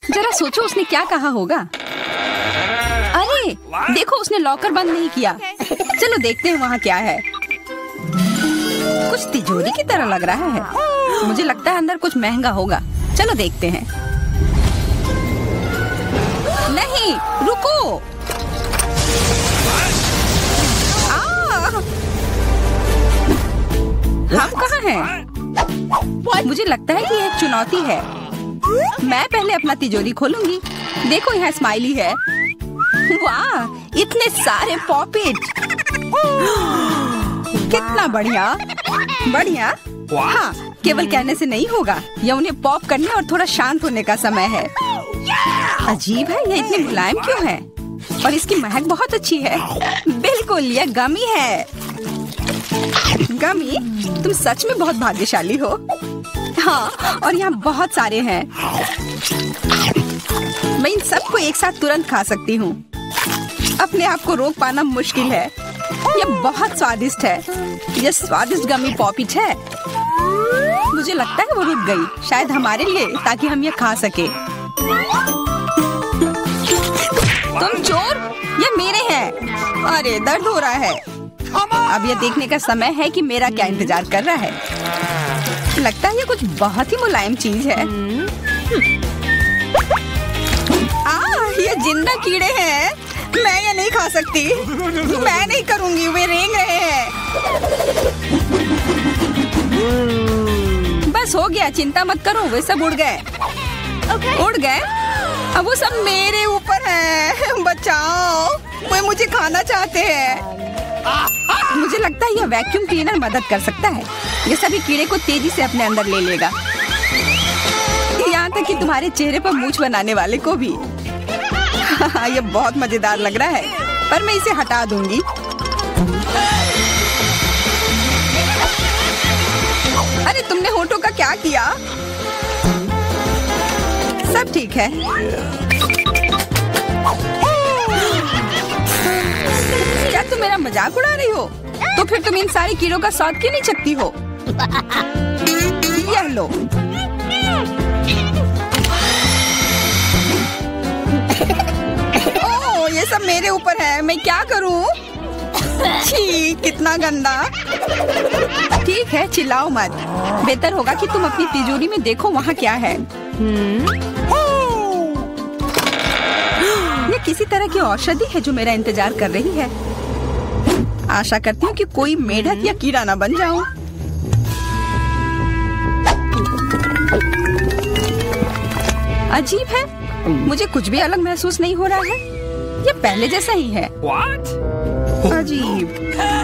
जरा सोचो उसने क्या कहा होगा। अरे देखो, उसने लॉकर बंद नहीं किया। चलो देखते हैं वहाँ क्या है। कुछ तिजोरी की तरह लग रहा है। मुझे लगता है अंदर कुछ महंगा होगा। चलो देखते हैं। नहीं, रुको। हम कहाँ हैं? मुझे लगता है कि ये एक चुनौती है। मैं पहले अपना तिजोरी खोलूंगी। देखो, यहाँ स्माइली है। वाह, इतने सारे पॉपिट। कितना बढ़िया। बढ़िया। हाँ, केवल कहने से नहीं होगा। यह उन्हें पॉप करने और थोड़ा शांत होने का समय है। अजीब है, यह इतनी मुलायम क्यों है? और इसकी महक बहुत अच्छी है। बिल्कुल, यह गमी है। गमी, तुम सच में बहुत भाग्यशाली हो। हाँ, और यहाँ बहुत सारे हैं। मैं इन सबको एक साथ तुरंत खा सकती हूँ। अपने आप को रोक पाना मुश्किल है। यह बहुत स्वादिष्ट है। यह स्वादिष्ट गमी पॉपिट है। मुझे लगता है वो रुक गई, शायद हमारे लिए, ताकि हम ये खा सके। तुम चोर, ये मेरे हैं। अरे दर्द हो रहा है। अब ये देखने का समय है कि मेरा क्या इंतजार कर रहा है। लगता है ये कुछ बहुत ही मुलायम चीज है। ये जिंदा कीड़े हैं। मैं ये नहीं खा सकती। मैं नहीं करूंगी, वे रेंग रहे हैं। बस हो गया, चिंता मत करो, वे सब उड़ गए। उड़ गए? अब वो सब मेरे ऊपर है। बचाओ, वे मुझे खाना चाहते हैं। मुझे लगता है यह वैक्यूम क्लीनर मदद कर सकता है। ये सभी कीड़े को तेजी से अपने अंदर ले लेगा, यहाँ तक कि तुम्हारे चेहरे पर मूंछ बनाने वाले को भी। यह बहुत मजेदार लग रहा है, पर मैं इसे हटा दूंगी। अरे तुमने होठों का क्या किया? सब ठीक है। क्या तुम मेरा मजाक उड़ा रही हो? तो फिर तुम इन सारे कीड़ों का स्वाद क्यों नहीं चखती हो? यह लो। ओह, ये सब मेरे ऊपर है। मैं क्या करूं? छी, कितना गंदा। ठीक है, चिल्लाओ मत। बेहतर होगा कि तुम अपनी तिजोरी में देखो वहाँ क्या है। ये किसी तरह की औषधि है जो मेरा इंतजार कर रही है। आशा करती हूँ कि कोई मेढक या कीड़ा ना बन जाऊं। अजीब है, मुझे कुछ भी अलग महसूस नहीं हो रहा है। ये पहले जैसा ही है। अजीब।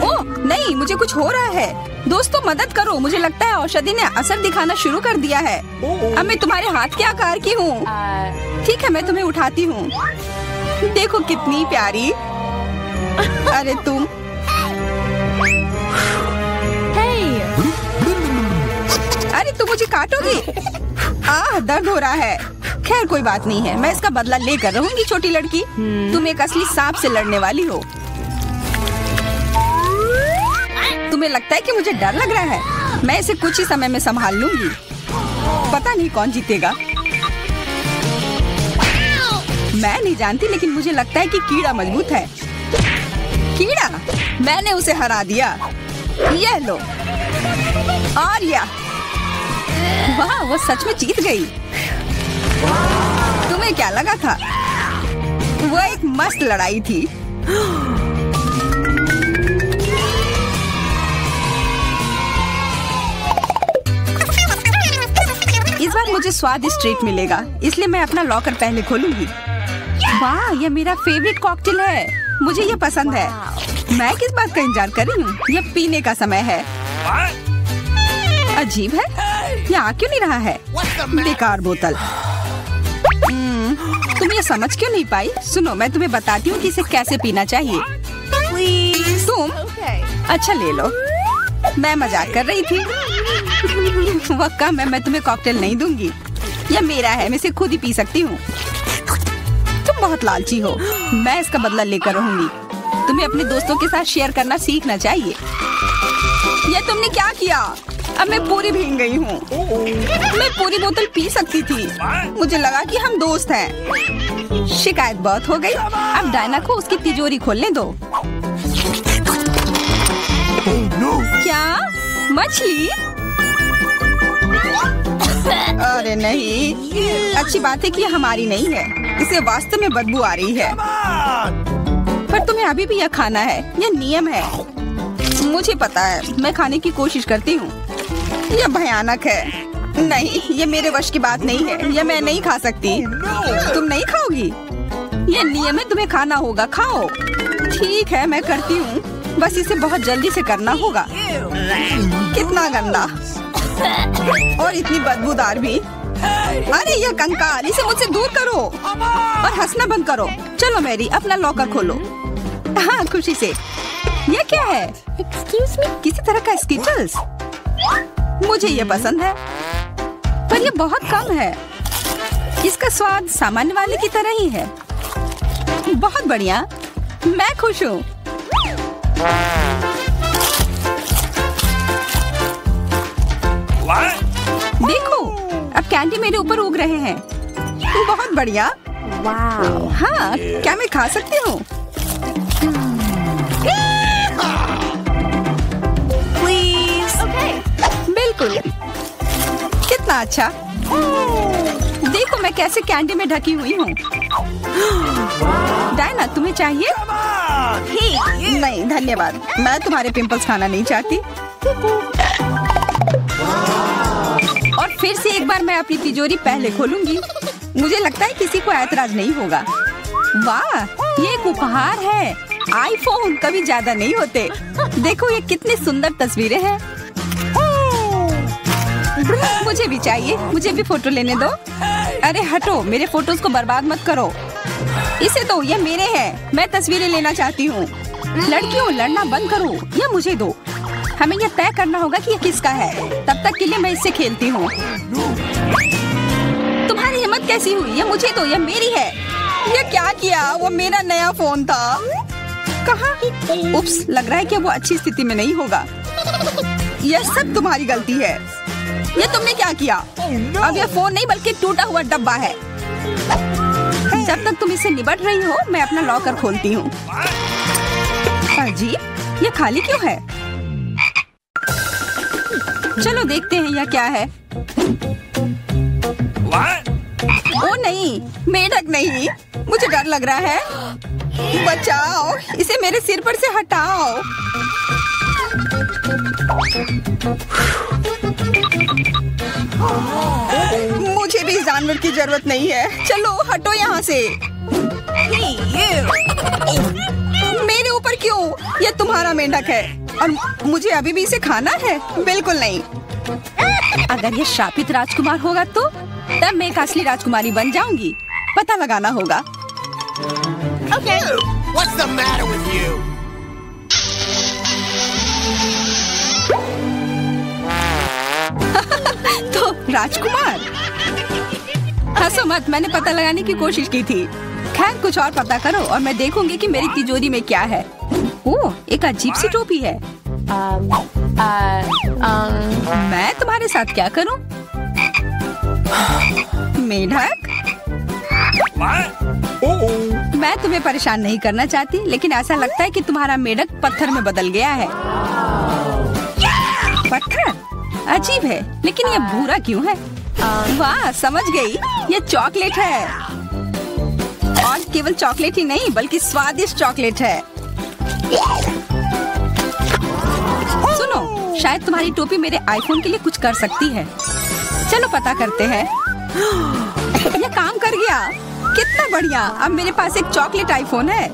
ओह नहीं, मुझे कुछ हो रहा है। दोस्तों मदद करो, मुझे लगता है औषधि ने असर दिखाना शुरू कर दिया है। अब मैं तुम्हारे हाथ के आकार की हूँ। ठीक है, मैं तुम्हें उठाती हूँ। देखो कितनी प्यारी। अरे तुम। अरे तुम मुझे काटोगी? दर्द हो रहा है। खैर कोई बात नहीं है, मैं इसका बदला लेकर रहूंगी। छोटी लड़की, तुम एक असली सांप से लड़ने वाली हो। तुम्हें लगता है कि मुझे डर लग रहा है? मैं इसे कुछ ही समय में संभाल लूंगी। पता नहीं कौन जीतेगा। मैं नहीं जानती, लेकिन मुझे लगता है कि कीड़ा मजबूत है। कीड़ा, मैंने उसे हरा दिया। यह लो। और यह, वाह, वो सच में जीत गई। तुम्हें क्या लगा था? वो एक मस्त लड़ाई थी। इस बार मुझे स्वादिष्ट ट्रीट मिलेगा, इसलिए मैं अपना लॉकर पहले खोलूंगी। वाह, यह मेरा फेवरेट कॉकटेल है। मुझे यह पसंद है। मैं किस बात का इंतजार कर रही हूँ? यह पीने का समय है। अजीब है, यह आ क्यों नहीं रहा है? बेकार बोतल। तुम ये समझ क्यों नहीं पाई? सुनो, मैं तुम्हें बताती हूँ कि इसे कैसे पीना चाहिए। तुम अच्छा ले लो। मैं मजाक कर रही थी। वह कम है, मैं तुम्हें कॉकटेल नहीं दूंगी। यह मेरा है, मैं इसे खुद ही पी सकती हूँ। तुम बहुत लालची हो। मैं इसका बदला लेकर रहूंगी। तुम्हें अपने दोस्तों के साथ शेयर करना सीखना चाहिए। यह तुमने क्या किया? अब मैं पूरी भीग गई हूँ। मैं पूरी बोतल पी सकती थी। मुझे लगा कि हम दोस्त हैं। शिकायत बहुत हो गई। अब डायना को उसकी तिजोरी खोलने दो। क्या मछली? अरे नहीं, अच्छी बात है कि ये हमारी नहीं है। इसे वास्तव में बदबू आ रही है। पर तुम्हें अभी भी यह खाना है, यह नियम है। मुझे पता है, मैं खाने की कोशिश करती हूँ। यह भयानक है। नहीं, ये मेरे वश की बात नहीं है। यह मैं नहीं खा सकती। तुम नहीं खाओगी? यह नियम है, तुम्हें खाना होगा। खाओ। ठीक है, मैं करती हूँ। बस इसे बहुत जल्दी से करना होगा। कितना गंदा और इतनी बदबूदार भी। अरे यह कंकाल, इसे मुझसे दूर करो और हंसना बंद करो। चलो मैरी, अपना लॉकर खोलो। हाँ, खुशी से। यह क्या है? एक्सक्यूज मी, किसी तरह का स्किटल्स। मुझे ये पसंद है, पर ये बहुत कम है। इसका स्वाद सामान्य वाले की तरह ही है। बहुत बढ़िया, मैं खुश हूँ। देखो, अब कैंडी मेरे ऊपर उग रहे हैं। बहुत बढ़िया। हाँ, क्या मैं खा सकती हूँ? बिल्कुल। कितना अच्छा। देखो मैं कैसे कैंडी में ढकी हुई हूँ। डायना, तुम्हें चाहिए? नहीं धन्यवाद, मैं तुम्हारे पिंपल्स खाना नहीं चाहती। और फिर से एक बार मैं अपनी तिजोरी पहले खोलूंगी। मुझे लगता है किसी को ऐतराज नहीं होगा। वाह, ये एक उपहार है। आईफोन कभी ज्यादा नहीं होते। देखो ये कितनी सुंदर तस्वीरें हैं। मुझे भी चाहिए, मुझे भी फोटो लेने दो। अरे हटो, मेरे फोटोज को बर्बाद मत करो। इसे दो, ये मेरे हैं। मैं तस्वीरें लेना चाहती हूँ। लड़कियों, लड़ना बंद करो, ये मुझे दो। हमें यह तय करना होगा कि यह किसका है। तब तक के लिए मैं इससे खेलती हूँ। तुम्हारी हिम्मत कैसी हुई? यह मुझे दो, यह मेरी है। यह क्या किया? वो मेरा नया फोन था। कहाँ? उप्स, लग रहा है कि वो अच्छी स्थिति में नहीं होगा। यह सब तुम्हारी गलती है। ये तुमने क्या किया? अब यह फोन नहीं बल्कि टूटा हुआ डब्बा है। जब तक तुम इससे निपट रही हो, मैं अपना लॉकर खोलती हूँ। अजीब, ये खाली क्यों है? चलो देखते हैं यह क्या है। ओ नहीं, मेढक नहीं, मुझे डर लग रहा है। बचाओ, इसे मेरे सिर पर से हटाओ। मुझे भी इस जानवर की जरूरत नहीं है। चलो हटो यहाँ से। मेरे ऊपर क्यों? यह तुम्हारा मेंढक है और मुझे अभी भी इसे खाना है? बिल्कुल नहीं। अगर ये शापित राजकुमार होगा तो तब मैं एक असली राजकुमारी बन जाऊंगी। पता लगाना होगा। Okay. What's the matter with you? तो राजकुमार, हंसो मत, मैंने पता लगाने की कोशिश की थी। खैर कुछ और पता करो और मैं देखूंगी कि मेरी तिजोरी में क्या है। ओह, एक अजीब सी टोपी है। मैं तुम्हारे साथ क्या करूं? मेढक, मैं तुम्हें परेशान नहीं करना चाहती, लेकिन ऐसा लगता है कि तुम्हारा मेढक पत्थर में बदल गया है। पत्थर? अजीब है, लेकिन ये भूरा क्यों है? वाह, समझ गई, ये चॉकलेट है। और केवल चॉकलेट ही नहीं बल्कि स्वादिष्ट चॉकलेट है। सुनो, शायद तुम्हारी टोपी मेरे आईफोन के लिए कुछ कर सकती है। चलो पता करते हैं। ये काम कर गया, कितना बढ़िया। अब मेरे पास एक चॉकलेट आईफोन है।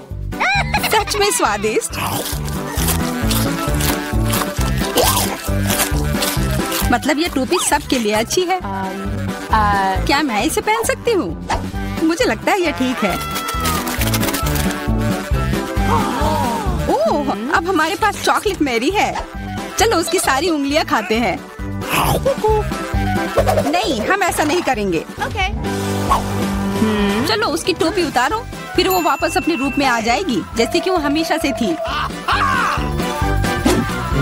सच में स्वादिष्ट। मतलब ये टोपी सबके लिए अच्छी है। क्या मैं इसे पहन सकती हूँ? मुझे लगता है ये ठीक है। ओह, अब हमारे पास चॉकलेट मैरी है। चलो उसकी सारी उंगलियां खाते हैं। नहीं, हम ऐसा नहीं करेंगे। चलो उसकी टोपी उतारो, फिर वो वापस अपने रूप में आ जाएगी जैसे कि वो हमेशा से थी।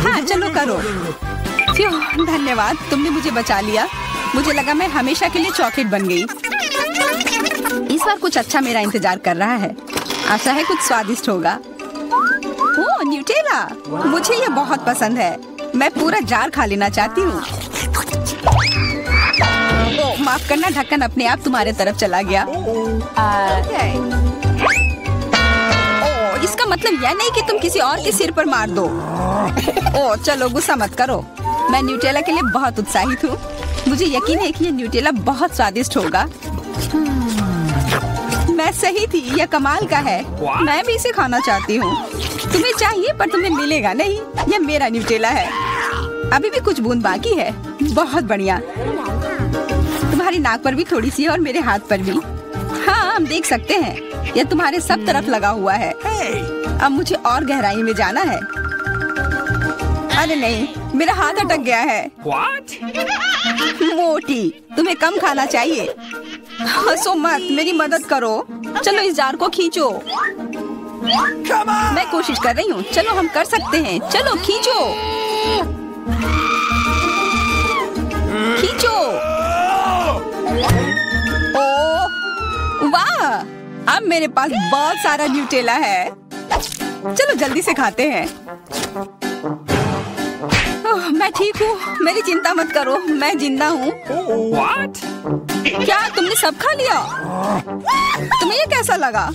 हाँ चलो करो। फ्यू, धन्यवाद, तुमने मुझे बचा लिया। मुझे लगा मैं हमेशा के लिए चॉकलेट बन गई। इस बार कुछ अच्छा मेरा इंतजार कर रहा है। आशा है कुछ स्वादिष्ट होगा। ओह, न्यूटेला, मुझे ये बहुत पसंद है। मैं पूरा जार खा लेना चाहती हूँ। ओह, माफ करना, ढक्कन अपने आप तुम्हारे तरफ चला गया। ओह, इसका मतलब यह नहीं कि तुम किसी और के सिर पर मार दो। ओह, चलो गुस्सा मत करो। मैं न्यूटेला के लिए बहुत उत्साहित हूँ। मुझे यकीन है कि यह न्यूटेला बहुत स्वादिष्ट होगा। मैं सही थी, यह कमाल का है। मैं भी इसे खाना चाहती हूँ। तुम्हें चाहिए पर तुम्हें मिलेगा नहीं। यह मेरा न्यूटेला है। अभी भी कुछ बूंद बाकी है। बहुत बढ़िया। तुम्हारी नाक पर भी थोड़ी सी है और मेरे हाथ पर भी। हाँ, हम देख सकते हैं। यह तुम्हारे सब तरफ लगा हुआ है। अब मुझे और गहराई में जाना है। अरे नहीं, मेरा हाथ अटक गया है। मोटी, तुम्हें कम खाना चाहिए। हंसो मत, मेरी मदद करो। चलो इस जार को खींचो। मैं कोशिश कर रही हूँ। चलो हम कर सकते हैं। चलो खींचो, खींचो। ओह वाह, अब मेरे पास बहुत सारा न्यूटेला है। चलो जल्दी से खाते हैं। ओह, मैं ठीक हूँ, मेरी चिंता मत करो, मैं जिंदा हूँ। क्या तुमने सब खा लिया? तुम्हें ये कैसा लगा?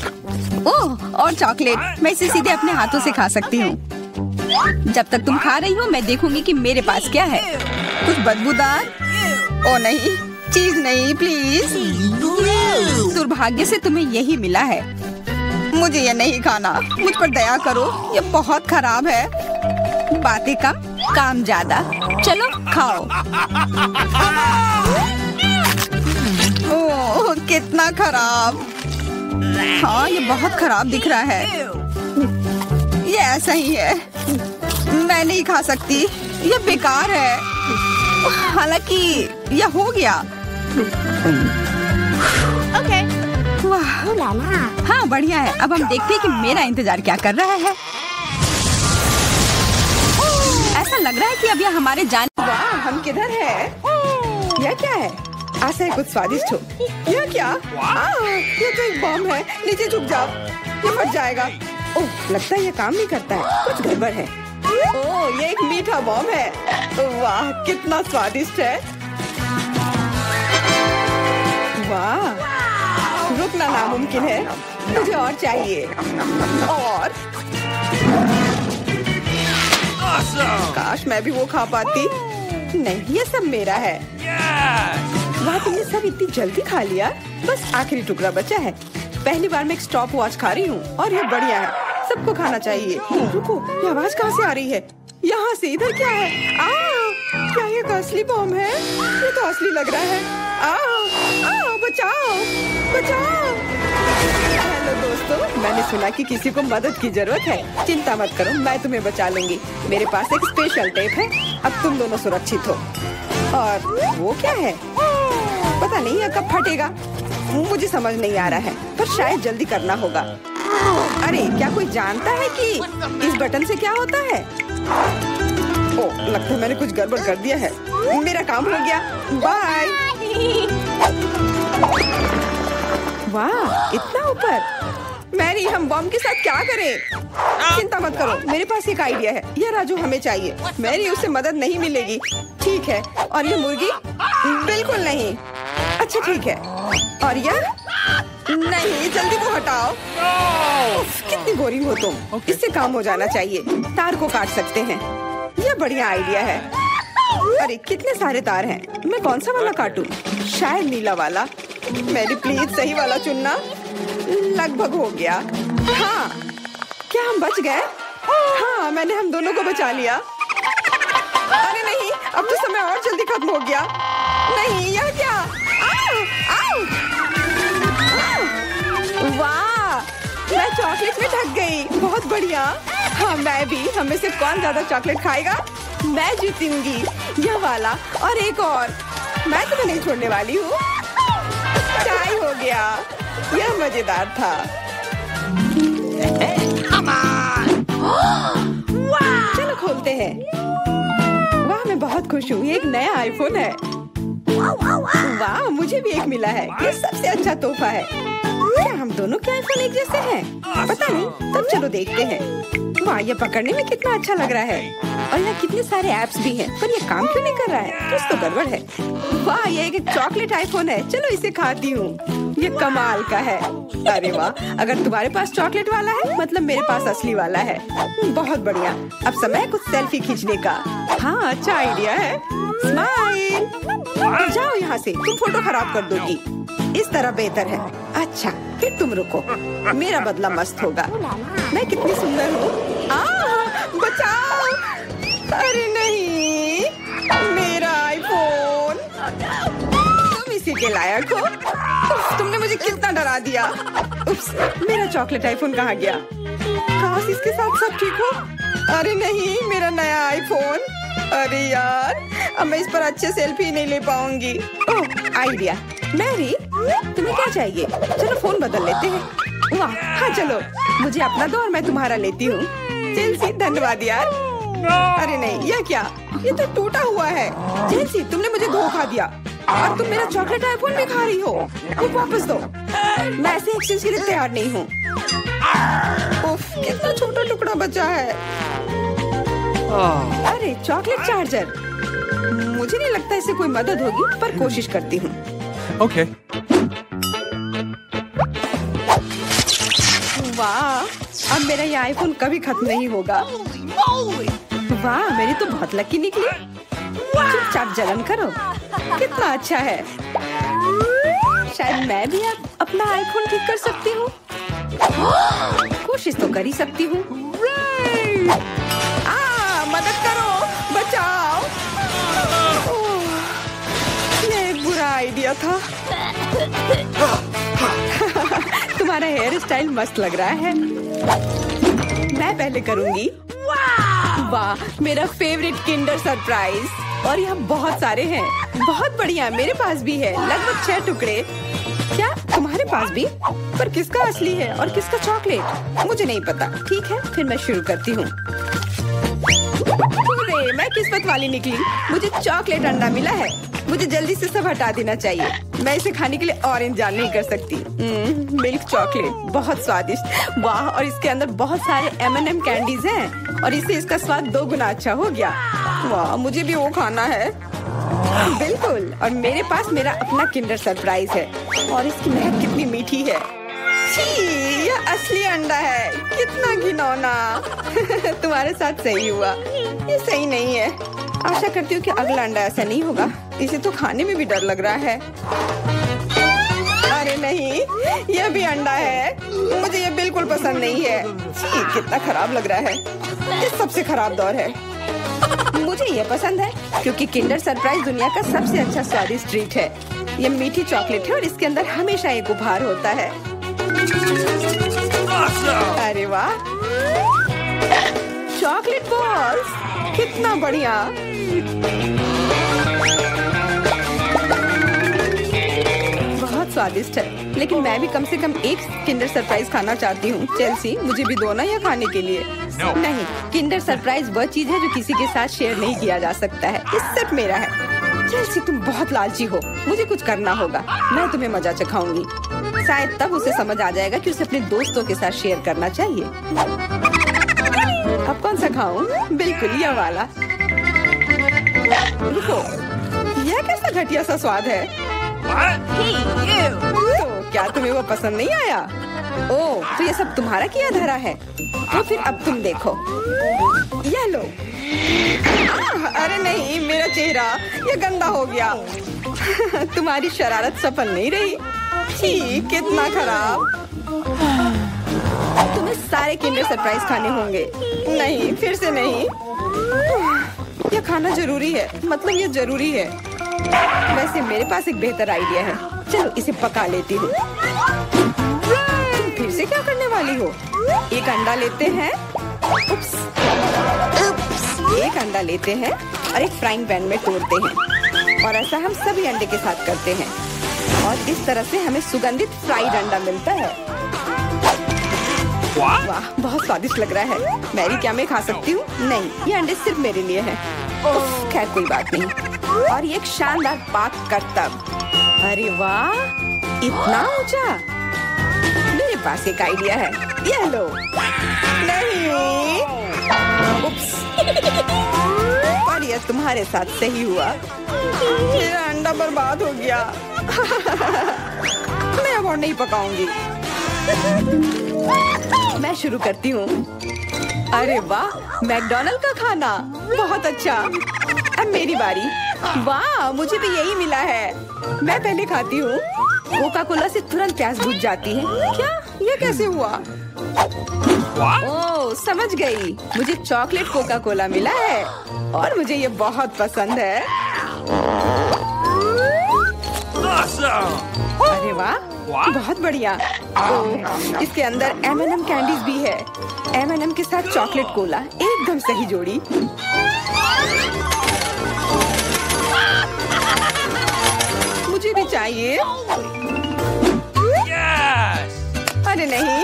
ओह, और चॉकलेट, मैं इसे सीधे अपने हाथों से खा सकती हूँ। जब तक तुम खा रही हो मैं देखूंगी कि मेरे पास क्या है। कुछ बदबूदार? ओ नहीं, चीज नहीं, प्लीज। दुर्भाग्य से तुम्हें यही मिला है। मुझे ये नहीं खाना, मुझ पर दया करो, ये बहुत खराब है। बातें कम, काम ज्यादा। चलो खाओ। ओह, कितना खराब। हाँ, ये बहुत खराब दिख रहा है। ये ऐसा ही है। मैं नहीं खा सकती, ये बेकार है। हालांकि यह हो गया। Okay. वाह, हाँ बढ़िया है। अब हम देखते हैं कि मेरा इंतजार क्या कर रहा है। ऐसा लग रहा है कि अब यह हमारे जाने। वाह, हम किधर हैं? यह क्या है? आशा है कुछ स्वादिष्ट हो। यह क्या? ये तो एक बम है। नीचे झुक जाओ, ये फट जाएगा। ओह, लगता है ये काम नहीं करता है, कुछ गड़बड़ है। ओह, ये एक मीठा बम है। वाह, कितना स्वादिष्ट है। वाह, रुकना नामुमकिन है। मुझे और चाहिए। और काश मैं भी वो खा पाती। नहीं, ये सब मेरा है। वाह, तुमने सब इतनी जल्दी खा लिया। बस आखिरी टुकड़ा बचा है। पहली बार मैं एक स्टॉप वॉच खा रही हूँ और ये बढ़िया है। सबको खाना चाहिए। रुको, ये आवाज कहाँ से आ रही है? यहाँ से। इधर क्या है? क्या ये असली बम है? ये तो असली लग रहा है। बचाओ, बचाओ। हेलो दोस्तों, मैंने सुना कि किसी को मदद की जरूरत है। चिंता मत करो, मैं तुम्हें बचा लूंगी। मेरे पास एक स्पेशल टेप है। अब तुम दोनों सुरक्षित हो। और वो क्या है? पता नहीं ये कब फटेगा। मुझे समझ नहीं आ रहा है, पर शायद जल्दी करना होगा। अरे, क्या कोई जानता है कि इस बटन से क्या होता है? ओह, लगता है मैंने कुछ गड़बड़ कर दिया है। मेरा काम हो गया। बाय। वाह, इतना ऊपर। मैरी, हम बम के साथ क्या करें? चिंता मत करो, मेरे पास एक आइडिया है। यह राजू हमें चाहिए। मैरी, उससे मदद नहीं मिलेगी। ठीक है। और ये मुर्गी? बिल्कुल नहीं। अच्छा ठीक है। और यह? नहीं, जल्दी को हटाओ। कितनी बोरिंग हो तुम। इससे काम हो जाना चाहिए। तार को काट सकते हैं। यह बढ़िया आइडिया है। अरे, कितने सारे तार हैं। मैं कौन सा वाला काटूं? शायद नीला वाला। मेरी प्लीज सही वाला चुनना। लगभग हो गया। हाँ, क्या हम बच गए? हाँ, मैंने हम दोनों को बचा लिया। अरे नहीं, अब तो समय और जल्दी खत्म हो गया। नहीं, यह क्या? आओ, आओ। वाह, मैं चॉकलेट में ढक गई। बहुत बढ़िया। हाँ, मैं भी। हम में से कौन ज्यादा चॉकलेट खाएगा? मैं जीतूंगी। यह वाला और एक और। मैं तुम्हें नहीं छोड़ने वाली हूँ। चाय हो गया। यह मजेदार था। चलो खोलते हैं। वाह, मैं मैं बहुत खुश हूँ, ये एक नया आईफोन है। वाह, मुझे भी एक मिला है। ये सबसे अच्छा तोहफा है। क्या हम दोनों के आईफोन एक जैसे हैं? पता नहीं, तब चलो देखते हैं। वाह, ये पकड़ने में कितना अच्छा लग रहा है। और यहाँ कितने सारे ऐप्स भी हैं, पर ये काम क्यों नहीं कर रहा है? कुछ तो गड़बड़ है। वाह, ये एक चॉकलेट आईफोन है। चलो इसे खाती हूँ। ये कमाल का है। अरे वाह, अगर तुम्हारे पास चॉकलेट वाला है मतलब मेरे पास असली वाला है। बहुत बढ़िया। अब समय है कुछ सेल्फी खींचने का। हाँ, अच्छा आइडिया है। स्माइल। जाओ यहाँ से, तुम फोटो खराब कर दोगी। इस तरह बेहतर है। अच्छा, फिर तुम रुको, मेरा बदला मस्त होगा। मैं कितनी सुंदर हूँ। बचाओ। अरे नहीं, मेरा आईफोन। तुम इसी के लायक हो। तुमने मुझे कितना डरा दिया। उप्स, मेरा चॉकलेट आईफोन कहाँ गया? काश इसके साथ सब ठीक हो। अरे नहीं, मेरा नया आईफोन। अरे यार, अब मैं इस पर अच्छे सेल्फी नहीं ले पाऊंगी। ओह, आइडिया। मैरी, तुम्हें क्या चाहिए? चलो फोन बदल लेते हैं। वाह, हाँ चलो, मुझे अपना दो और मैं तुम्हारा लेती हूँ। चेल्सी, धन्यवाद यार। अरे नहीं, यह क्या? ये तो टूटा हुआ है। चेल्सी, तुमने मुझे धोखा दिया और तुम मेरा चॉकलेट आईफोन भी खा रही हो। वो वापस दो। मैं ऐसे एक्सचेंज के लिए तैयार नहीं हूँ। उफ, कितना छोटा टुकड़ा बचा है। अरे चॉकलेट चार्जर। मुझे नहीं लगता इससे कोई मदद होगी, पर कोशिश करती हूँ। Okay. वाह, अब मेरा ये आईफोन कभी खत्म नहीं होगा। वाह, मेरी तो बहुत लकी निकली। चुपचाप जलन करो। कितना अच्छा है। शायद मैं भी अब अपना आईफोन ठीक कर सकती हूँ। कोशिश तो कर ही सकती हूँ। मदद करो, बचाओ। ये एक बुरा आइडिया था। तुम्हारा हेयर स्टाइल मस्त लग रहा है। मैं पहले करूंगी। वाह, मेरा फेवरेट किंडर सरप्राइज। और यहाँ बहुत सारे हैं। बहुत बढ़िया, मेरे पास भी है लगभग 6 टुकड़े। क्या तुम्हारे पास भी? पर किसका असली है और किसका चॉकलेट? मुझे नहीं पता। ठीक है, फिर मैं शुरू करती हूँ। मैं किस्मत वाली निकली। मुझे चॉकलेट अंडा मिला है। मुझे जल्दी से सब हटा देना चाहिए। मैं इसे खाने के लिए और इंतजार नहीं कर सकती। मिल्क चॉकलेट, बहुत स्वादिष्ट। वाह, और इसके अंदर बहुत सारे M&M कैंडीज हैं और इससे इसका स्वाद 2 गुना अच्छा हो गया। वाह, मुझे भी वो खाना है। बिल्कुल, और मेरे पास मेरा अपना किंडर सरप्राइज है और इसकी महक कितनी मीठी है। छी, यह असली अंडा है। कितना घिनौना। तुम्हारे साथ सही हुआ। ये सही नहीं है। आशा करती हूँ कि अगला अंडा ऐसा नहीं होगा। इसे तो खाने में भी डर लग रहा है। अरे नहीं, यह भी अंडा है। मुझे ये बिल्कुल पसंद नहीं है। छी, कितना खराब लग रहा है। ये सबसे खराब दौर है। मुझे ये पसंद है क्योंकि किंडर सरप्राइज दुनिया का सबसे अच्छा स्वादिष्ट ट्रीट है। ये मीठी चॉकलेट है और इसके अंदर हमेशा एक उपहार होता है। अरे वाह, चॉकलेट बॉल्स, कितना बढ़िया। बहुत स्वादिष्ट है, लेकिन मैं भी कम से कम एक किंडर सरप्राइज खाना चाहती हूँ। चेल्सी, मुझे भी दो ना ये खाने के लिए। नहीं, किंडर सरप्राइज वह चीज है जो किसी के साथ शेयर नहीं किया जा सकता है। ये सिर्फ मेरा है। चेल्सी, तुम बहुत लालची हो। मुझे कुछ करना होगा। मैं तुम्हें मजा चखाऊंगी। शायद तब उसे समझ आ जाएगा कि उसे अपने दोस्तों के साथ शेयर करना चाहिए। अब कौन सा खाऊं? बिल्कुल यह वाला। रुको, यह कैसा घटिया सा स्वाद है। तो क्या तुम्हें वो पसंद नहीं आया? ओह, तो ये सब तुम्हारा किया धरा है। तो फिर अब तुम देखो। यह लो। अरे नहीं, मेरा चेहरा ये गंदा हो गया। तुम्हारी शरारत सफल नहीं रही। छी, कितना खराब। तुम्हें सारे किंडर सरप्राइज खाने होंगे। नहीं, फिर से नहीं। यह खाना जरूरी है, मतलब ये जरूरी है। वैसे मेरे पास एक बेहतर आइडिया है। चलो इसे पका लेती हूँ। तुम फिर से क्या करने वाली हो? एक अंडा लेते हैं। उप्स। एक अंडा लेते हैं और एक फ्राइंग पैन में तोड़ते हैं और ऐसा हम सभी अंडे के साथ करते हैं और इस तरह से हमें सुगंधित फ्राइड अंडा मिलता है। वाह, बहुत स्वादिष्ट लग रहा है। मैरी, क्या मैं खा सकती हूँ? नहीं, ये अंडे सिर्फ मेरे लिए हैं। खैर कोई बात नहीं। और ये एक शानदार पाक करतब। अरे वाह, इतना ऊंचा। मेरे पास एक आइडिया है, ये लो। नहीं, उप्स। पर ये तुम्हारे साथ सही हुआ। मेरा अंडा बर्बाद हो गया। मैं अब और नहीं पकाऊंगी। मैं शुरू करती हूँ। अरे वाह, मैकडॉनल्ड का खाना बहुत अच्छा। अब मेरी बारी। वाह, मुझे भी यही मिला है। मैं पहले खाती हूँ। कोका कोला से तुरंत प्यास बुझ जाती है। क्या ये कैसे हुआ? ओह, समझ गई। मुझे चॉकलेट कोका कोला मिला है और मुझे ये बहुत पसंद है। अरे वाह, बहुत बढ़िया। ओह, इसके अंदर M&M कैंडीज भी है। M&M के साथ चॉकलेट कोला, एकदम सही जोड़ी। मुझे भी चाहिए। अरे नहीं,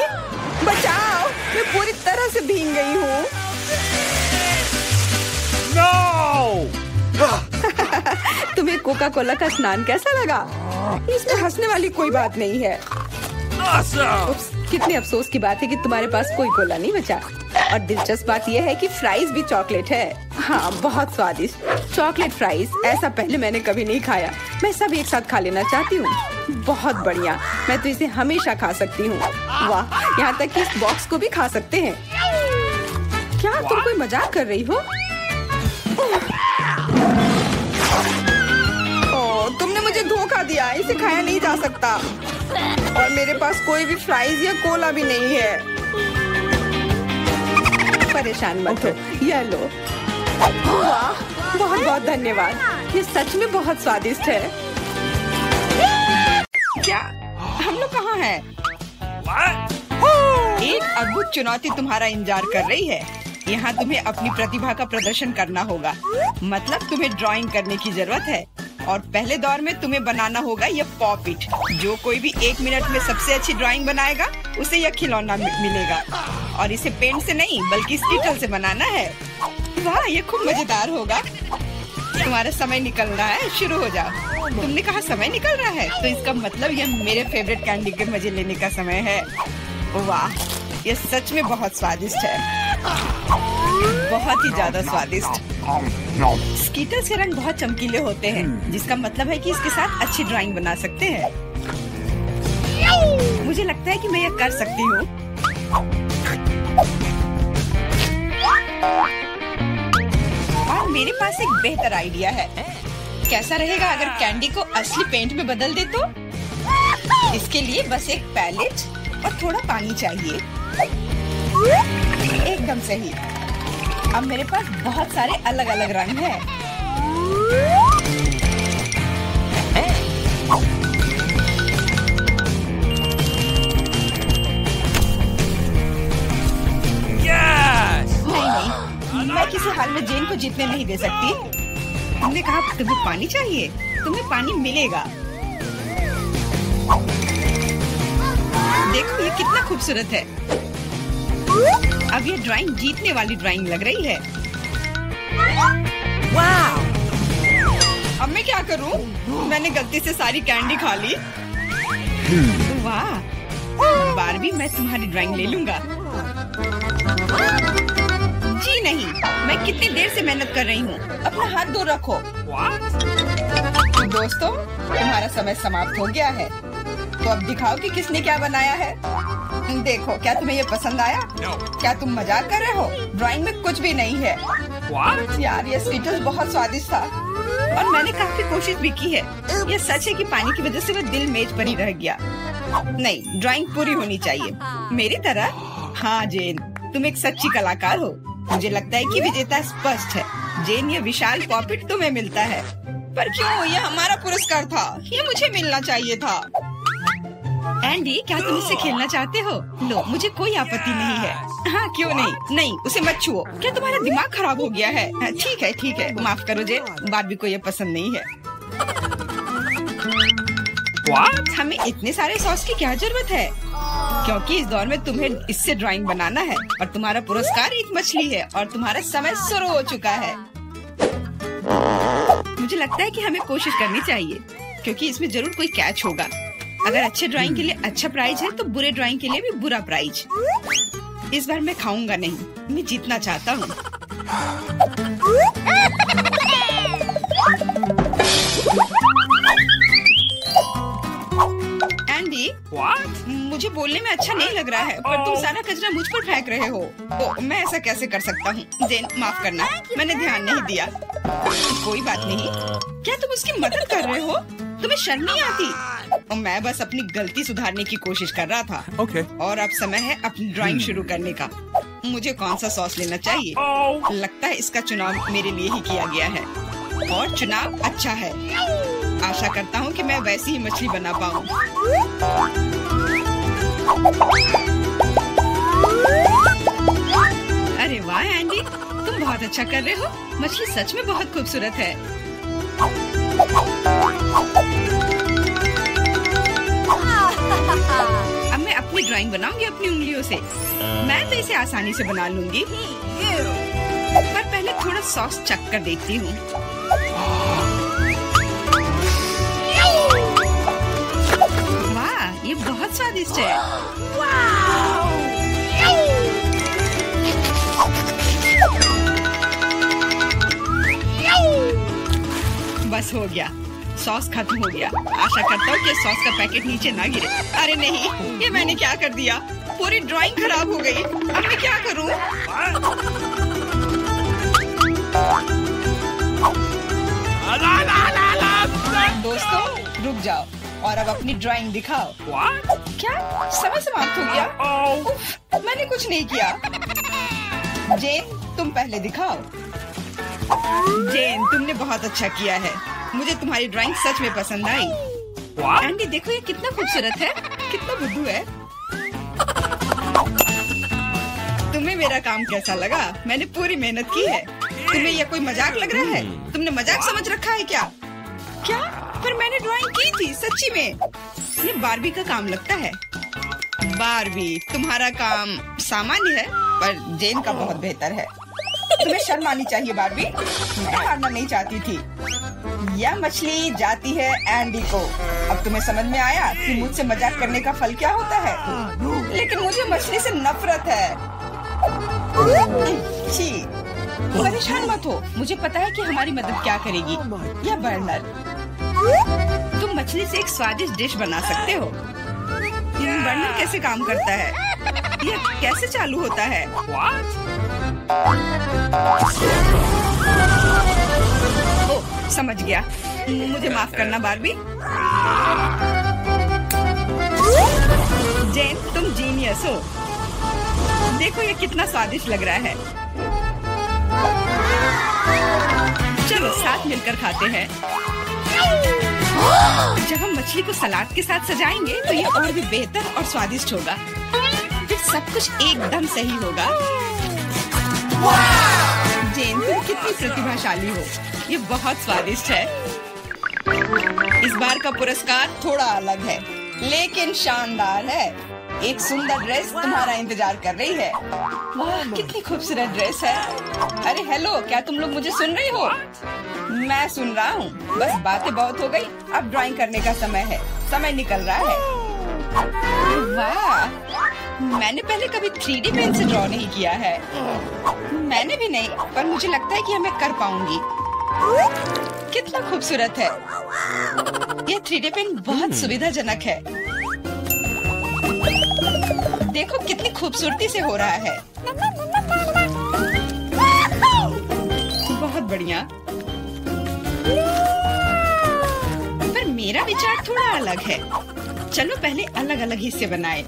बचाओ, मैं पूरी तरह से भीग गई हूँ। तुम्हें कोका कोला का स्नान कैसा लगा? इसमें हंसने वाली कोई बात नहीं है। उप्स, कितने अफसोस की बात है कि तुम्हारे पास कोई कोला नहीं बचा। और दिलचस्प बात यह है कि फ्राइज भी चॉकलेट है। हाँ, बहुत स्वादिष्ट चॉकलेट फ्राइज। ऐसा पहले मैंने कभी नहीं खाया। मैं सब एक साथ खा लेना चाहती हूँ। बहुत बढ़िया, मैं तो इसे हमेशा खा सकती हूँ। वाह, यहाँ तक कि इस बॉक्स को भी खा सकते हैं। क्या तुम कोई मजाक कर रही हो? ओह, तुमने मुझे धोखा दिया। इसे खाया नहीं जा सकता। और मेरे पास कोई भी फ्राइज या कोला भी नहीं है। परेशान मत हो, यह लो। वाह, बहुत बहुत धन्यवाद। ये सच में बहुत स्वादिष्ट है। क्या हम लोग कहाँ हैं? एक अद्भुत चुनौती तुम्हारा इंतजार कर रही है। यहाँ तुम्हें अपनी प्रतिभा का प्रदर्शन करना होगा। मतलब तुम्हें ड्राइंग करने की जरूरत है। और पहले दौर में तुम्हें बनाना होगा यह पॉपिट। जो कोई भी 1 मिनट में सबसे अच्छी ड्राइंग बनाएगा उसे यह खिलौना मिलेगा। और इसे पेंट से नहीं बल्कि स्कीटल से बनाना है। वाह, ये खूब मजेदार होगा। तुम्हारा समय निकल रहा है, शुरू हो जाओ। तुमने कहा समय निकल रहा है, तो इसका मतलब यह मेरे फेवरेट कैंडी के मजे लेने का समय है। वाह, यह सच में बहुत स्वादिष्ट है। बहुत ही ज्यादा स्वादिष्ट। स्कीटल्स के रंग बहुत चमकीले होते हैं, जिसका मतलब है कि इसके साथ अच्छी ड्राइंग बना सकते हैं। मुझे लगता है कि मैं यह कर सकती हूँ। और मेरे पास एक बेहतर आइडिया है। कैसा रहेगा अगर कैंडी को असली पेंट में बदल दे तो? इसके लिए बस एक पैलेट और थोड़ा पानी चाहिए। एकदम सही। अब मेरे पास बहुत सारे अलग अलग रंग हैं। नहीं, मैं किसी हाल में जेन को जीतने नहीं दे सकती। तुमने कहा तुम्हें पानी चाहिए, तुम्हें पानी मिलेगा। देखो ये कितना खूबसूरत है। अब ये ड्राइंग जीतने वाली ड्राइंग लग रही है। वाह! अब मैं क्या करूं? मैंने गलती से सारी कैंडी खा ली। वाह! बार भी मैं तुम्हारी ड्राइंग ले लूंगा। जी नहीं, मैं कितनी देर से मेहनत कर रही हूँ। अपना हाथ दूर रखो। दोस्तों, तुम्हारा समय समाप्त हो गया है। तो अब दिखाओ कि किसने क्या बनाया है। देखो, क्या तुम्हें ये पसंद आया? क्या तुम मजाक कर रहे हो? ड्राइंग में कुछ भी नहीं है। यार, ये स्कीटल्स बहुत स्वादिष्ट था और मैंने काफी कोशिश भी की है। ये सच है कि पानी की वजह से वह दिल मेज पर ही रह गया। नहीं, ड्राइंग पूरी होनी चाहिए मेरी तरह। हाँ जेन, तुम एक सच्ची कलाकार हो। मुझे लगता है कि विजेता स्पष्ट है। जेन, ये विशाल पॉपिट तुम्हें मिलता है। पर क्यों? ये हमारा पुरस्कार था। ये मुझे मिलना चाहिए था। एंडी, क्या तुम इससे खेलना चाहते हो? लो, मुझे कोई आपत्ति नहीं है। हाँ, क्यों नहीं? नहीं, उसे मत छुओ। क्या तुम्हारा दिमाग खराब हो गया है? ठीक है, ठीक है, माफ करो जेन, बार्बी को ये पसंद नहीं है। What? हमें इतने सारे सॉस की क्या जरूरत है? क्योंकि इस दौर में तुम्हें इससे ड्राइंग बनाना है और तुम्हारा पुरस्कार एक मछली है और तुम्हारा समय शुरू हो चुका है। मुझे लगता है कि हमें कोशिश करनी चाहिए, क्योंकि इसमें जरूर कोई कैच होगा। अगर अच्छे ड्राइंग के लिए अच्छा प्राइज है तो बुरे ड्राइंग के लिए भी बुरा प्राइज। इस बार मैं खाऊंगा नहीं, मैं जीतना चाहता हूँ। एंडी, मुझे बोलने में अच्छा नहीं लग रहा है, पर तुम सारा कचरा मुझ पर फेंक रहे हो। ओ, मैं ऐसा कैसे कर सकता हूँ? जेन, माफ करना, मैंने ध्यान नहीं दिया। कोई बात नहीं। क्या तुम उसकी मदद कर रहे हो? तुम्हें शर्म नहीं आती? और मैं बस अपनी गलती सुधारने की कोशिश कर रहा था। और अब समय है अपनी ड्राइंग शुरू करने का। मुझे कौन सा सॉस लेना चाहिए? लगता है इसका चुनाव मेरे लिए ही किया गया है, और चुनाव अच्छा है। आशा करता हूँ कि मैं वैसी ही मछली बना पाऊँ। अरे वाह एंडी, तुम बहुत अच्छा कर रहे हो। मछली सच में बहुत खूबसूरत है। अब मैं अपनी ड्राइंग बनाऊंगी अपनी उंगलियों से। मैं तो इसे आसानी से बना लूंगी, पर पहले थोड़ा सॉस चख कर देखती हूँ। वाह, ये बहुत स्वादिष्ट है। बस हो गया, सॉस खत्म हो गया। आशा करता हूँ कि सॉस का पैकेट नीचे ना गिरे। अरे नहीं, ये मैंने क्या कर दिया? पूरी ड्राइंग खराब हो गई। अब मैं क्या करूँ? दोस्तों, रुक जाओ और अब अपनी ड्राइंग दिखाओ। क्या समय समाप्त हो गया? उफ, मैंने कुछ नहीं किया। जेन, तुम पहले दिखाओ। जेन, तुमने बहुत अच्छा किया है। मुझे तुम्हारी ड्राइंग सच में पसंद आई। एंडी, देखो ये कितना खूबसूरत है, कितना बुद्धू है। तुम्हें मेरा काम कैसा लगा? मैंने पूरी मेहनत की है। तुम्हें यह कोई मजाक लग रहा है? तुमने मजाक समझ रखा है क्या? क्या? पर मैंने ड्राइंग की थी, सच्ची में। ये बारबी का काम लगता है। बारबी, तुम्हारा काम सामान्य है, पर जेन का बहुत बेहतर है। तुम्हें शर्म आनी चाहिए बारबी। मैं हारना नहीं चाहती थी। यह मछली जाती है एंडी को। अब तुम्हें समझ में आया कि मुझसे मजाक करने का फल क्या होता है? लेकिन मुझे मछली से नफरत है। छी, परेशान मत हो। मुझे पता है कि हमारी मदद क्या करेगी। यह बर्नर, तुम मछली से एक स्वादिष्ट डिश बना सकते हो। बर्नर कैसे काम करता है? यह कैसे चालू होता है? ओह, समझ गया। मुझे माफ करना बारबी। जेन, तुम जीनियस हो। देखो ये कितना स्वादिष्ट लग रहा है। चलो साथ मिलकर खाते हैं। जब हम मछली को सलाद के साथ सजाएंगे तो ये और भी बेहतर और स्वादिष्ट होगा। फिर सब कुछ एकदम सही होगा। जेन, तुम कितनी प्रतिभाशाली हो। ये बहुत स्वादिष्ट है। इस बार का पुरस्कार थोड़ा अलग है, लेकिन शानदार है। एक सुंदर ड्रेस तुम्हारा इंतजार कर रही है। वाह, कितनी खूबसूरत ड्रेस है। अरे हेलो, क्या तुम लोग मुझे सुन रही हो? मैं सुन रहा हूँ। बस बातें बहुत हो गई, अब ड्राइंग करने का समय है। समय निकल रहा है। वाह, मैंने पहले कभी 3D पेन से ड्रॉ नहीं किया है। मैंने भी नहीं, पर मुझे लगता है कि मैं कर पाऊंगी। कितना खूबसूरत है। यह 3D पेन बहुत सुविधाजनक है। देखो कितनी खूबसूरती से हो रहा है। बहुत बढ़िया। पर मेरा विचार थोड़ा अलग है। चलो पहले अलग अलग हिस्से बनाए।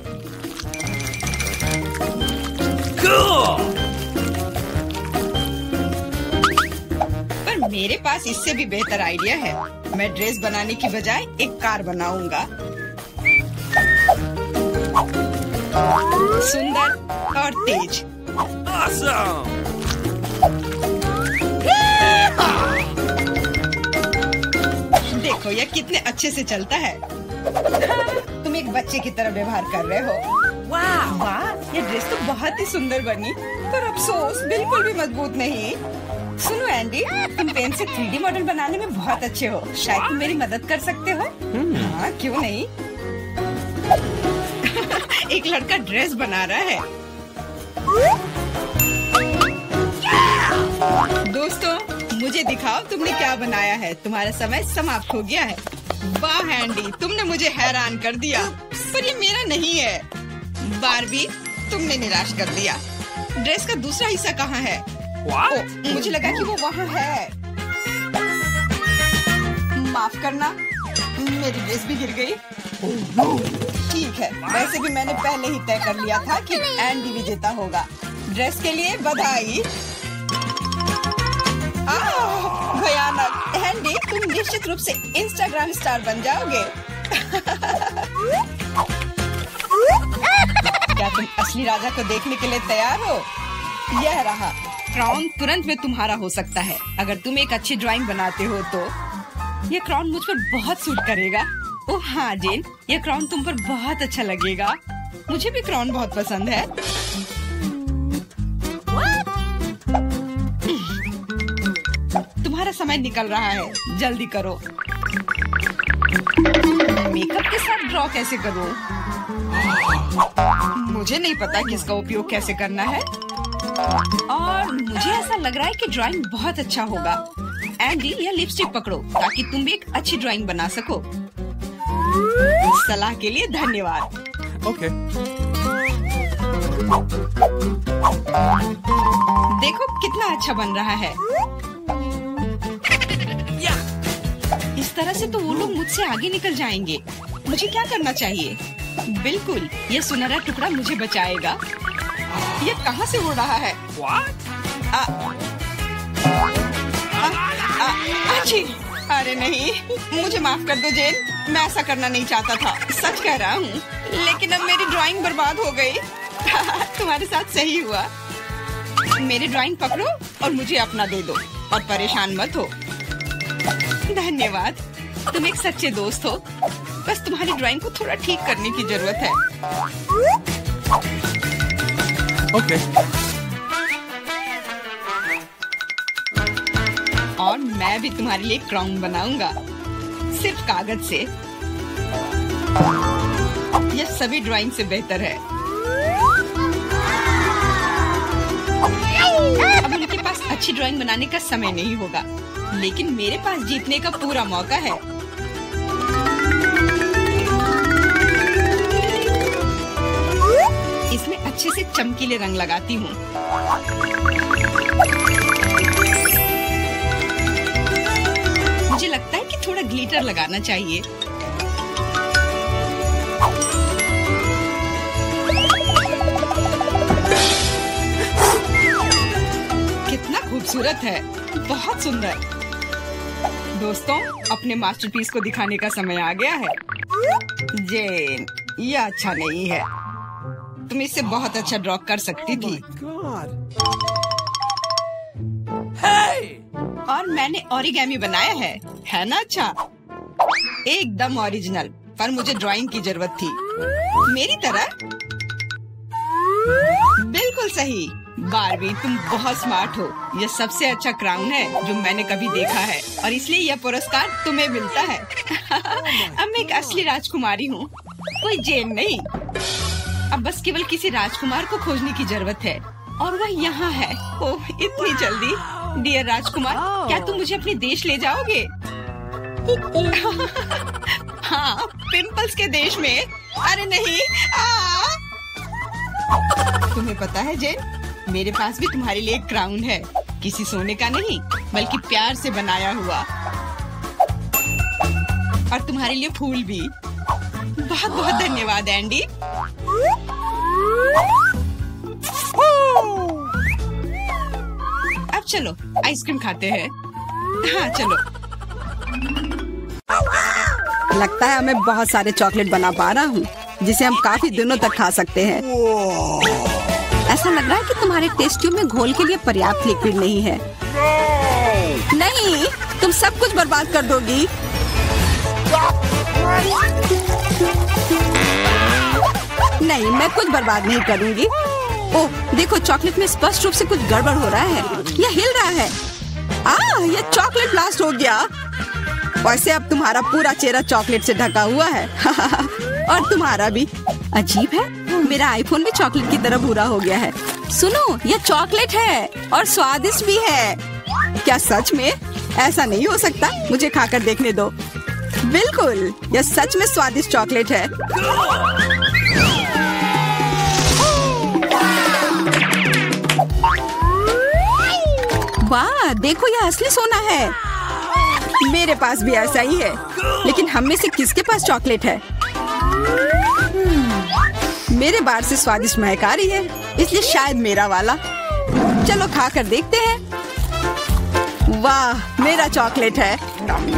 पर मेरे पास इससे भी बेहतर आइडिया है। मैं ड्रेस बनाने की बजाय एक कार बनाऊंगा। सुंदर और तेज। Awesome! देखो यह कितने अच्छे से चलता है। तुम एक बच्चे की तरह व्यवहार कर रहे हो। वाह वाह, ये ड्रेस तो बहुत ही सुंदर बनी, पर अफसोस बिल्कुल भी मजबूत नहीं। सुनो एंडी, तुम पेन से 3D मॉडल बनाने में बहुत अच्छे हो। शायद तुम मेरी मदद कर सकते हो। हाँ, क्यों नहीं। एक लड़का ड्रेस बना रहा है। दोस्तों, मुझे दिखाओ तुमने क्या बनाया है। तुम्हारा समय समाप्त हो गया है। वाह एंडी, तुमने मुझे हैरान कर दिया, पर ये मेरा नहीं है। बारबी, तुमने निराश कर दिया। ड्रेस का दूसरा हिस्सा कहाँ है? मुझे लगा कि वो वहाँ है। माफ करना, मेरी ड्रेस भी गिर गई। ठीक है, वैसे भी मैंने पहले ही तय कर लिया था कि एंडी विजेता होगा। ड्रेस के लिए बधाई। भयानक। एंडी, तुम निश्चित रूप से इंस्टाग्राम स्टार बन जाओगे। क्या तुम असली राजा को देखने के लिए तैयार हो? यह रहा क्राउन। तुरंत में तुम्हारा हो सकता है अगर तुम एक अच्छी ड्राइंग बनाते हो तो। यह क्राउन मुझ पर बहुत सूट करेगा। ओह हाँ जेन, यह क्राउन तुम पर बहुत अच्छा लगेगा। मुझे भी क्राउन बहुत पसंद है। तुम्हारा समय निकल रहा है, जल्दी करो। मेकअप के साथ ड्रॉ कैसे करूं? मुझे नहीं पता कि इसका उपयोग कैसे करना है, और मुझे ऐसा लग रहा है कि ड्राइंग बहुत अच्छा होगा। एंडी, यह लिपस्टिक पकड़ो ताकि तुम भी एक अच्छी ड्राइंग बना सको। सलाह के लिए धन्यवाद। ओके। देखो कितना अच्छा बन रहा है। इस तरह से तो वो लोग मुझसे आगे निकल जाएंगे। मुझे क्या करना चाहिए? बिल्कुल, ये सुनहरा टुकड़ा मुझे बचाएगा। ये कहाँ से उड़ रहा है? अच्छी। अरे नहीं, मुझे माफ कर दो जेन, मैं ऐसा करना नहीं चाहता था। सच कह रहा हूँ, लेकिन अब मेरी ड्राइंग बर्बाद हो गई। तुम्हारे साथ सही हुआ। मेरी ड्राइंग पकड़ो और मुझे अपना दे दो, और परेशान मत हो। धन्यवाद, तुम एक सच्चे दोस्त हो। बस तुम्हारी ड्राइंग को थोड़ा ठीक करने की जरूरत है। ओके। और मैं भी तुम्हारे लिए क्राउन बनाऊंगा, सिर्फ कागज से। यह सभी ड्राइंग से बेहतर है। अब उनके पास अच्छी ड्राइंग बनाने का समय नहीं होगा, लेकिन मेरे पास जीतने का पूरा मौका है। इसमें अच्छे से चमकीले रंग लगाती हूँ। मुझे लगता है कि थोड़ा ग्लिटर लगाना चाहिए। कितना खूबसूरत है, बहुत सुंदर। दोस्तों, अपने मास्टरपीस को दिखाने का समय आ गया है। जेन, यह अच्छा नहीं है। तुम इससे बहुत अच्छा ड्रॉ कर सकती थी। और मैंने ओरिगेमी बनाया है ना? अच्छा, एकदम ओरिजिनल। पर मुझे ड्राइंग की जरूरत थी, मेरी तरह। बिल्कुल सही। बारबी, तुम बहुत स्मार्ट हो। यह सबसे अच्छा क्राउन है जो मैंने कभी देखा है, और इसलिए यह पुरस्कार तुम्हें मिलता है। अब मैं एक असली राजकुमारी हूँ, कोई जेन नहीं। अब बस केवल किसी राजकुमार को खोजने की जरूरत है, और वह यहाँ है। ओह, इतनी जल्दी। डियर राजकुमार, क्या तुम मुझे अपने देश ले जाओगे? हाँ, पिंपल्स के देश में। अरे नहीं। तुम्हें पता है जेन, मेरे पास भी तुम्हारे लिए एक क्राउन है। किसी सोने का नहीं, बल्कि प्यार से बनाया हुआ। और तुम्हारे लिए फूल भी। बहुत बहुत धन्यवाद एंडी। अब चलो आइसक्रीम खाते हैं। हाँ चलो। लगता है मैं बहुत सारे चॉकलेट बना पा रहा हूँ, जिसे हम काफी दिनों तक खा सकते हैं। ऐसा लग रहा है कि तुम्हारे टेस्ट ट्यूब में घोल के लिए पर्याप्त लिक्विड नहीं है। नहीं, तुम सब कुछ बर्बाद कर दोगी। नहीं, मैं कुछ बर्बाद नहीं करूंगी। ओह, देखो, चॉकलेट में स्पष्ट रूप से कुछ गड़बड़ हो रहा है। यह हिल रहा है। ये चॉकलेट ब्लास्ट हो गया। वैसे अब तुम्हारा पूरा चेहरा चॉकलेट से ढका हुआ है। और तुम्हारा भी। अजीब है, मेरा आईफोन भी चॉकलेट की तरह भूरा हो गया है। सुनो, ये चॉकलेट है और स्वादिष्ट भी है। क्या सच में? ऐसा नहीं हो सकता, मुझे खाकर देखने दो। बिल्कुल, यह सच में स्वादिष्ट चॉकलेट है। वाह, देखो यह असली सोना है। मेरे पास भी ऐसा ही है, लेकिन हम में से किसके पास चॉकलेट है? मेरे बाहर से स्वादिष्ट महक आ रही है, इसलिए शायद मेरा वाला। चलो खाकर देखते हैं। वाह, मेरा चॉकलेट है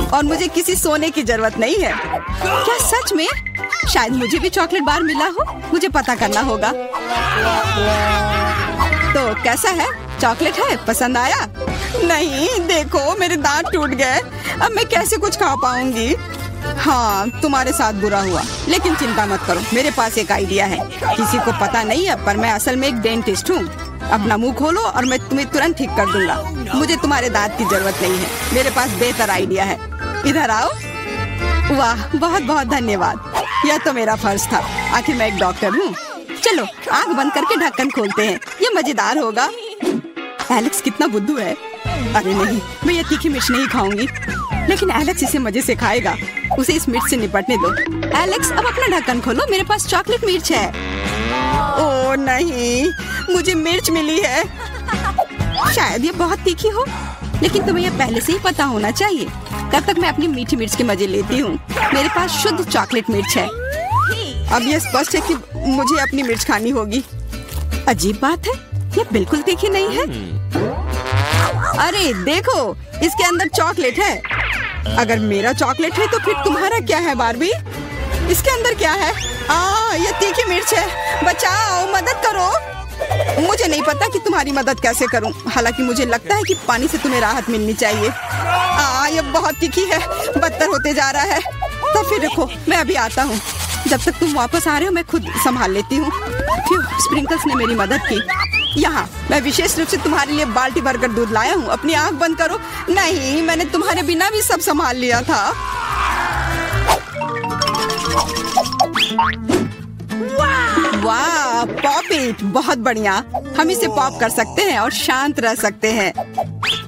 और मुझे किसी सोने की जरूरत नहीं है। क्या सच में? शायद मुझे भी चॉकलेट बार मिला हो, मुझे पता करना होगा। तो कैसा है? चॉकलेट है? पसंद आया? नहीं, देखो मेरे दांत टूट गए। अब मैं कैसे कुछ खा पाऊंगी? हाँ, तुम्हारे साथ बुरा हुआ, लेकिन चिंता मत करो, मेरे पास एक आइडिया है। किसी को पता नहीं है, पर मैं असल में एक डेंटिस्ट हूँ। अपना मुंह खोलो और मैं तुम्हें तुरंत ठीक कर दूंगा। मुझे तुम्हारे दांत की जरूरत नहीं है, मेरे पास बेहतर आइडिया है। इधर आओ। वाह, बहुत बहुत धन्यवाद। यह तो मेरा फर्ज था, आखिर मैं एक डॉक्टर हूँ। चलो आँख बंद करके ढक्कन खोलते हैं, ये मजेदार होगा। एलेक्स कितना बुद्धू है। अरे नहीं, मैं ये तीखी मिर्च नहीं खाऊंगी, लेकिन एलेक्स इसे मजे से खाएगा। उसे इस मिर्च से निपटने दो। एलेक्स, अब अपना ढक्कन खोलो, मेरे पास चॉकलेट मिर्च है। ओह नहीं, मुझे मिर्च मिली है। शायद ये बहुत तीखी हो, लेकिन तुम्हें यह पहले से ही पता होना चाहिए। तब तक मैं अपनी मीठी मिर्च के मजे लेती हूँ। मेरे पास शुद्ध चॉकलेट मिर्च है। अब यह स्पष्ट है कि मुझे अपनी मिर्च खानी होगी। अजीब बात है, यह बिल्कुल तीखी नहीं है। अरे देखो, इसके अंदर चॉकलेट है। अगर मेरा चॉकलेट है तो फिर तुम्हारा क्या है बार्बी? इसके अंदर क्या है? ये तीखी मिर्च है। बचाओ, मदद करो। मुझे नहीं पता कि तुम्हारी मदद कैसे करूं। हालांकि मुझे लगता है कि पानी से तुम्हें राहत मिलनी चाहिए। ये बहुत तीखी है, बदतर होते जा रहा है। तो फिर रखो, मैं अभी आता हूँ। जब तक तुम वापस आ रहे हो मैं खुद संभाल लेती हूँ। स्प्रिंकल्स ने मेरी मदद की। यहाँ मैं विशेष रूप से तुम्हारे लिए बाल्टी भरकर दूध लाया हूँ। अपनी आँख बंद करो। नहीं, मैंने तुम्हारे बिना भी सब संभाल लिया था। वाह, पॉपिट, बहुत बढ़िया। हम इसे पॉप कर सकते हैं और शांत रह सकते हैं।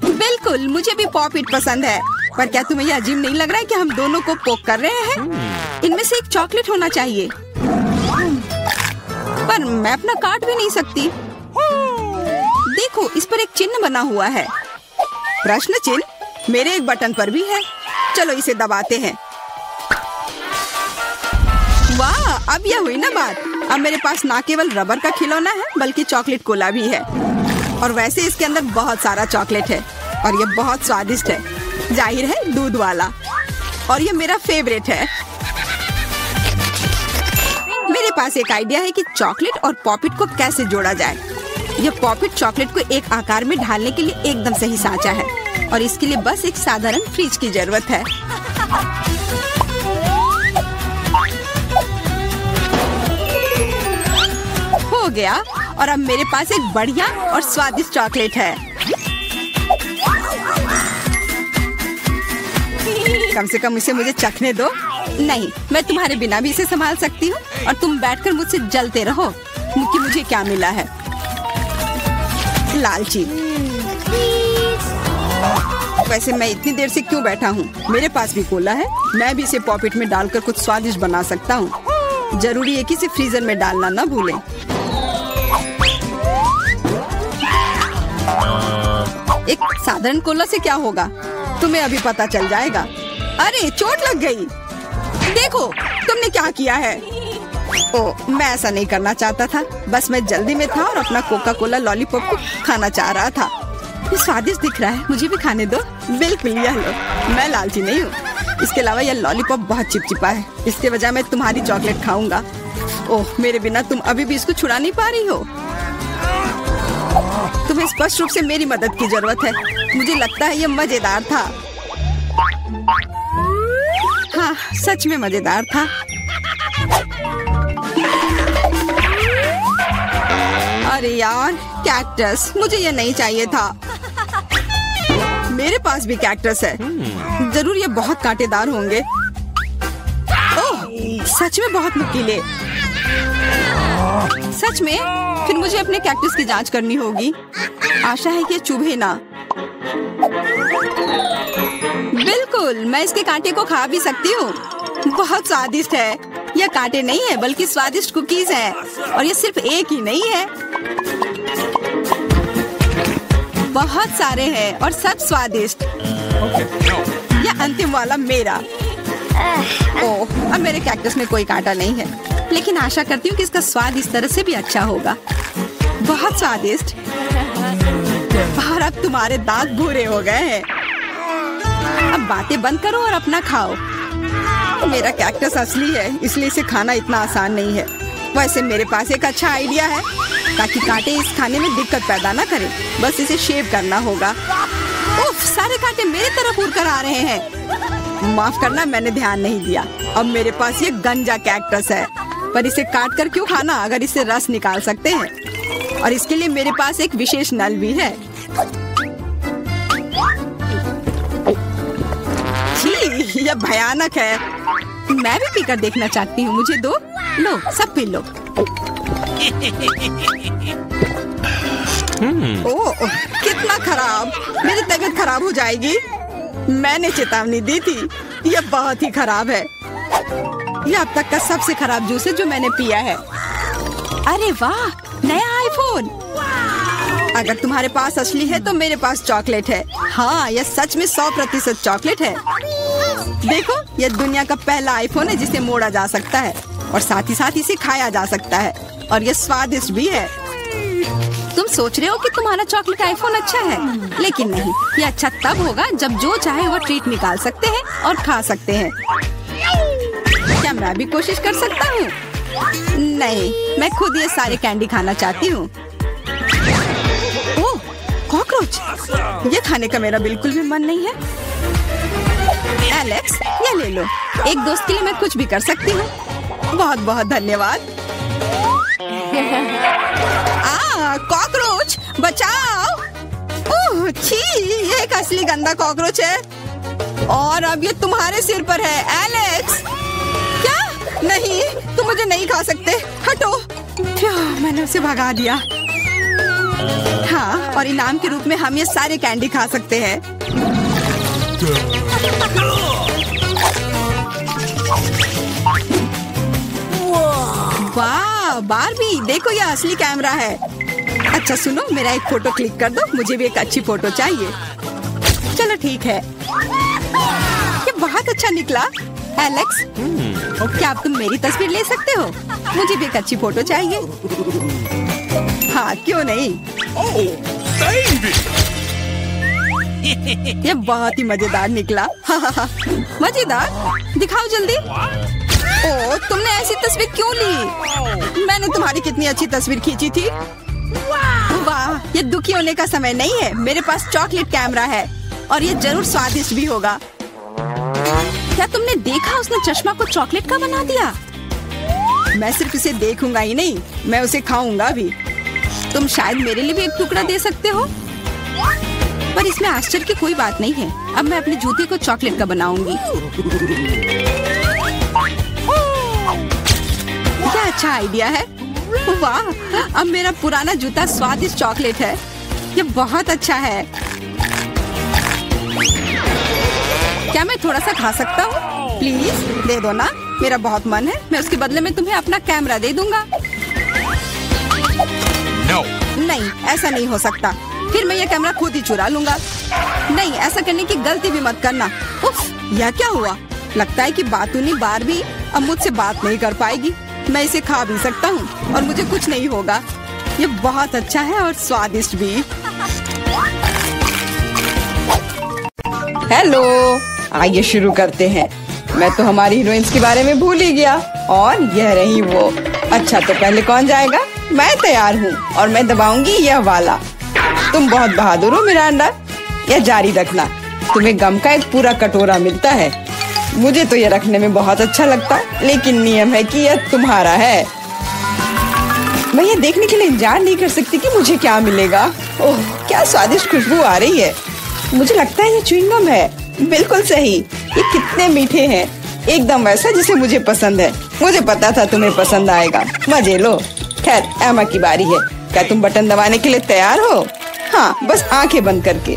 बिल्कुल, मुझे भी पॉपिट पसंद है। पर क्या तुम्हें यह अजीब नहीं लग रहा है कि हम दोनों को पोक कर रहे हैं? इनमें से एक चॉकलेट होना चाहिए, पर मैं अपना काट भी नहीं सकती। देखो, इस पर एक चिन्ह बना हुआ है। प्रश्न चिन्ह मेरे एक बटन पर भी है। चलो इसे दबाते हैं। वाह, अब यह हुई ना बात। अब मेरे पास ना केवल रबर का खिलौना है, बल्कि चॉकलेट कोला भी है। और वैसे इसके अंदर बहुत सारा चॉकलेट है और यह बहुत स्वादिष्ट है। जाहिर है, दूध वाला। और यह मेरा फेवरेट है। मेरे पास एक आइडिया है कि चॉकलेट और पॉपिट को कैसे जोड़ा जाए। यह पॉपिट चॉकलेट को एक आकार में ढालने के लिए एकदम सही सांचा है, और इसके लिए बस एक साधारण फ्रिज की जरूरत है। हो गया, और अब मेरे पास एक बढ़िया और स्वादिष्ट चॉकलेट है। कम से कम इसे मुझे चखने दो। नहीं, मैं तुम्हारे बिना भी इसे संभाल सकती हूँ, और तुम बैठकर मुझसे जलते रहो कि मुझे क्या मिला है। लालची। वैसे मैं इतनी देर से क्यों बैठा हूँ? मेरे पास भी कोला है। मैं भी इसे पॉकेट में डालकर कुछ स्वादिष्ट बना सकता हूँ। जरूरी है कि इसे फ्रीजर में डालना ना भूलें। एक साधारण कोला से क्या होगा, तुम्हें अभी पता चल जाएगा। अरे, चोट लग गई। देखो तुमने क्या किया है। ओह, मैं ऐसा नहीं करना चाहता था। बस मैं जल्दी में था और अपना कोका कोला लॉलीपॉप को खाना चाह रहा था। ये स्वादिष्ट दिख रहा है, मुझे भी खाने दो। बिल्कुल, यह लो। मैं लालची नहीं हूँ। इसके अलावा यह लॉलीपॉप बहुत चिपचिपा है, इसके बजाय मैं तुम्हारी चॉकलेट खाऊंगा। ओह, मेरे बिना तुम अभी भी इसको छुड़ा नहीं पा रही हो। तुम्हें स्पष्ट रूप से मेरी मदद की जरूरत है। मुझे लगता है यह मजेदार था। हाँ, सच में मजेदार था। अरे यार, कैक्टस, मुझे ये नहीं चाहिए था। मेरे पास भी कैक्टस है। जरूर ये बहुत कांटेदार होंगे। ओह, सच में बहुत नुकीले। सच में? फिर मुझे अपने कैक्टस की जांच करनी होगी। आशा है कि ये चुभे ना। बिल्कुल, मैं इसके कांटे को खा भी सकती हूँ। बहुत स्वादिष्ट है। यह कांटे नहीं है बल्कि स्वादिष्ट कुकीज है। और ये सिर्फ एक ही नहीं है, बहुत सारे हैं और सब स्वादिष्ट। यह अंतिम वाला मेरा। ओह, अब मेरे कैक्टस में कोई कांटा नहीं है, लेकिन आशा करती हूँ कि इसका स्वाद इस तरह से भी अच्छा होगा। बहुत स्वादिष्ट। और अब तुम्हारे दांत भूरे हो गए हैं। अब बातें बंद करो और अपना खाओ। मेरा कैक्टस असली है, इसलिए इसे खाना इतना आसान नहीं है। वैसे मेरे पास एक अच्छा आइडिया है, ताकि कांटे इस खाने में दिक्कत पैदा ना करें। बस इसे शेव करना होगा। उफ, सारे कांटे मेरे तरफ उड़ कर आ रहे हैं। माफ करना, मैंने ध्यान नहीं दिया। अब मेरे पास ये गंजा कैक्टस है, पर इसे काट कर क्यों खाना अगर इससे रस निकाल सकते हैं। और इसके लिए मेरे पास एक विशेष नल भी है। छी, यह भयानक है। मैं भी पीकर देखना चाहती हूँ। मुझे दो। लो, सब पी लो। ओह, कितना खराब। मेरी तबीयत खराब हो जाएगी। मैंने चेतावनी दी थी। यह बहुत ही खराब है। यह अब तक का सबसे खराब जूस है जो मैंने पिया है। अरे वाह, नया आईफोन। अगर तुम्हारे पास असली है तो मेरे पास चॉकलेट है। हाँ, यह सच में 100% चॉकलेट है। देखो, यह दुनिया का पहला आईफोन है जिसे मोड़ा जा सकता है और साथ ही साथ इसे खाया जा सकता है। और यह स्वादिष्ट भी है। तुम सोच रहे हो कि तुम्हारा चॉकलेट आईफोन अच्छा है, लेकिन नहीं। यह अच्छा तब होगा जब जो चाहे वो ट्रीट निकाल सकते हैं और खा सकते हैं। क्या मैं भी कोशिश कर सकता हूँ? नहीं, मैं खुद ये सारे कैंडी खाना चाहती हूँ। ओह, कॉकरोच। ये खाने का मेरा बिल्कुल भी मन नहीं है। एलेक्स, ये ले लो। एक दोस्त के लिए मैं कुछ भी कर सकती हूँ। बहुत बहुत धन्यवाद। कॉकरोच, बचाओ। ओह, छी, ये एक असली गंदा कॉकरोच है। और अब ये तुम्हारे सिर पर है, एलेक्स। क्या? नहीं, तुम मुझे नहीं खा सकते। हटो। मैंने उसे भगा दिया। हाँ, और इनाम के रूप में हम ये सारे कैंडी खा सकते हैं। वाह, बारबी, देखो यह असली कैमरा है। अच्छा सुनो, मेरा एक फोटो क्लिक कर दो। मुझे भी एक अच्छी फोटो चाहिए। चलो ठीक है। ये बहुत अच्छा निकला। एलेक्स, क्या अब तुम मेरी तस्वीर ले सकते हो? मुझे भी एक अच्छी फोटो चाहिए। हाँ, क्यों नहीं। ये बहुत ही मजेदार निकला। मजेदार? दिखाओ जल्दी। ओह, तुमने ऐसी तस्वीर क्यों ली? मैंने तुम्हारी कितनी अच्छी तस्वीर खींची थी। वाह, ये दुखी होने का समय नहीं है। मेरे पास चॉकलेट कैमरा है और ये जरूर स्वादिष्ट भी होगा। क्या तुमने देखा, उसने चश्मा को चॉकलेट का बना दिया? मैं सिर्फ इसे देखूंगा ही नहीं, मैं उसे खाऊंगा भी। तुम शायद मेरे लिए भी एक टुकड़ा दे सकते हो, पर इसमें आश्चर्य की कोई बात नहीं है। अब मैं अपने जूते को चॉकलेट का बनाऊंगी। क्या अच्छा आइडिया है। वाह, अब मेरा पुराना जूता स्वादिष्ट चॉकलेट है। ये बहुत अच्छा है। क्या मैं थोड़ा सा खा सकता हूँ? प्लीज दे दो ना, मेरा बहुत मन है। मैं उसके बदले में तुम्हें अपना कैमरा दे दूंगा। No. नहीं, ऐसा नहीं हो सकता। फिर मैं ये कैमरा खुद ही चुरा लूंगा। नहीं, ऐसा करने की गलती भी मत करना। उफ, यह क्या हुआ? लगता है कि बातूनी बारबी अब मुझसे बात नहीं कर पाएगी। मैं इसे खा भी सकता हूँ और मुझे कुछ नहीं होगा। ये बहुत अच्छा है और स्वादिष्ट भी। हेलो, आइए शुरू करते हैं। मैं तो हमारी हीरोइंस के बारे में भूल ही गया और यह रही वो। अच्छा, तो पहले कौन जाएगा? मैं तैयार हूँ और मैं दबाऊंगी यह वाला। तुम बहुत बहादुर हो मिरांडा, यह जारी रखना। तुम्हें गम का एक पूरा कटोरा मिलता है। मुझे तो यह रखने में बहुत अच्छा लगता, लेकिन नियम है कि यह तुम्हारा है। मैं ये देखने के लिए इंतजार नहीं कर सकती कि मुझे क्या मिलेगा। ओह, क्या स्वादिष्ट खुशबू आ रही है। मुझे लगता है ये च्युइंगम है। बिल्कुल सही। ये कितने मीठे हैं, एकदम वैसा जिसे मुझे पसंद है। मुझे पता था तुम्हें पसंद आएगा। मजे लो। खैर, एमा की बारी है। क्या तुम बटन दबाने के लिए तैयार हो? हाँ, बस आंखें बंद करके।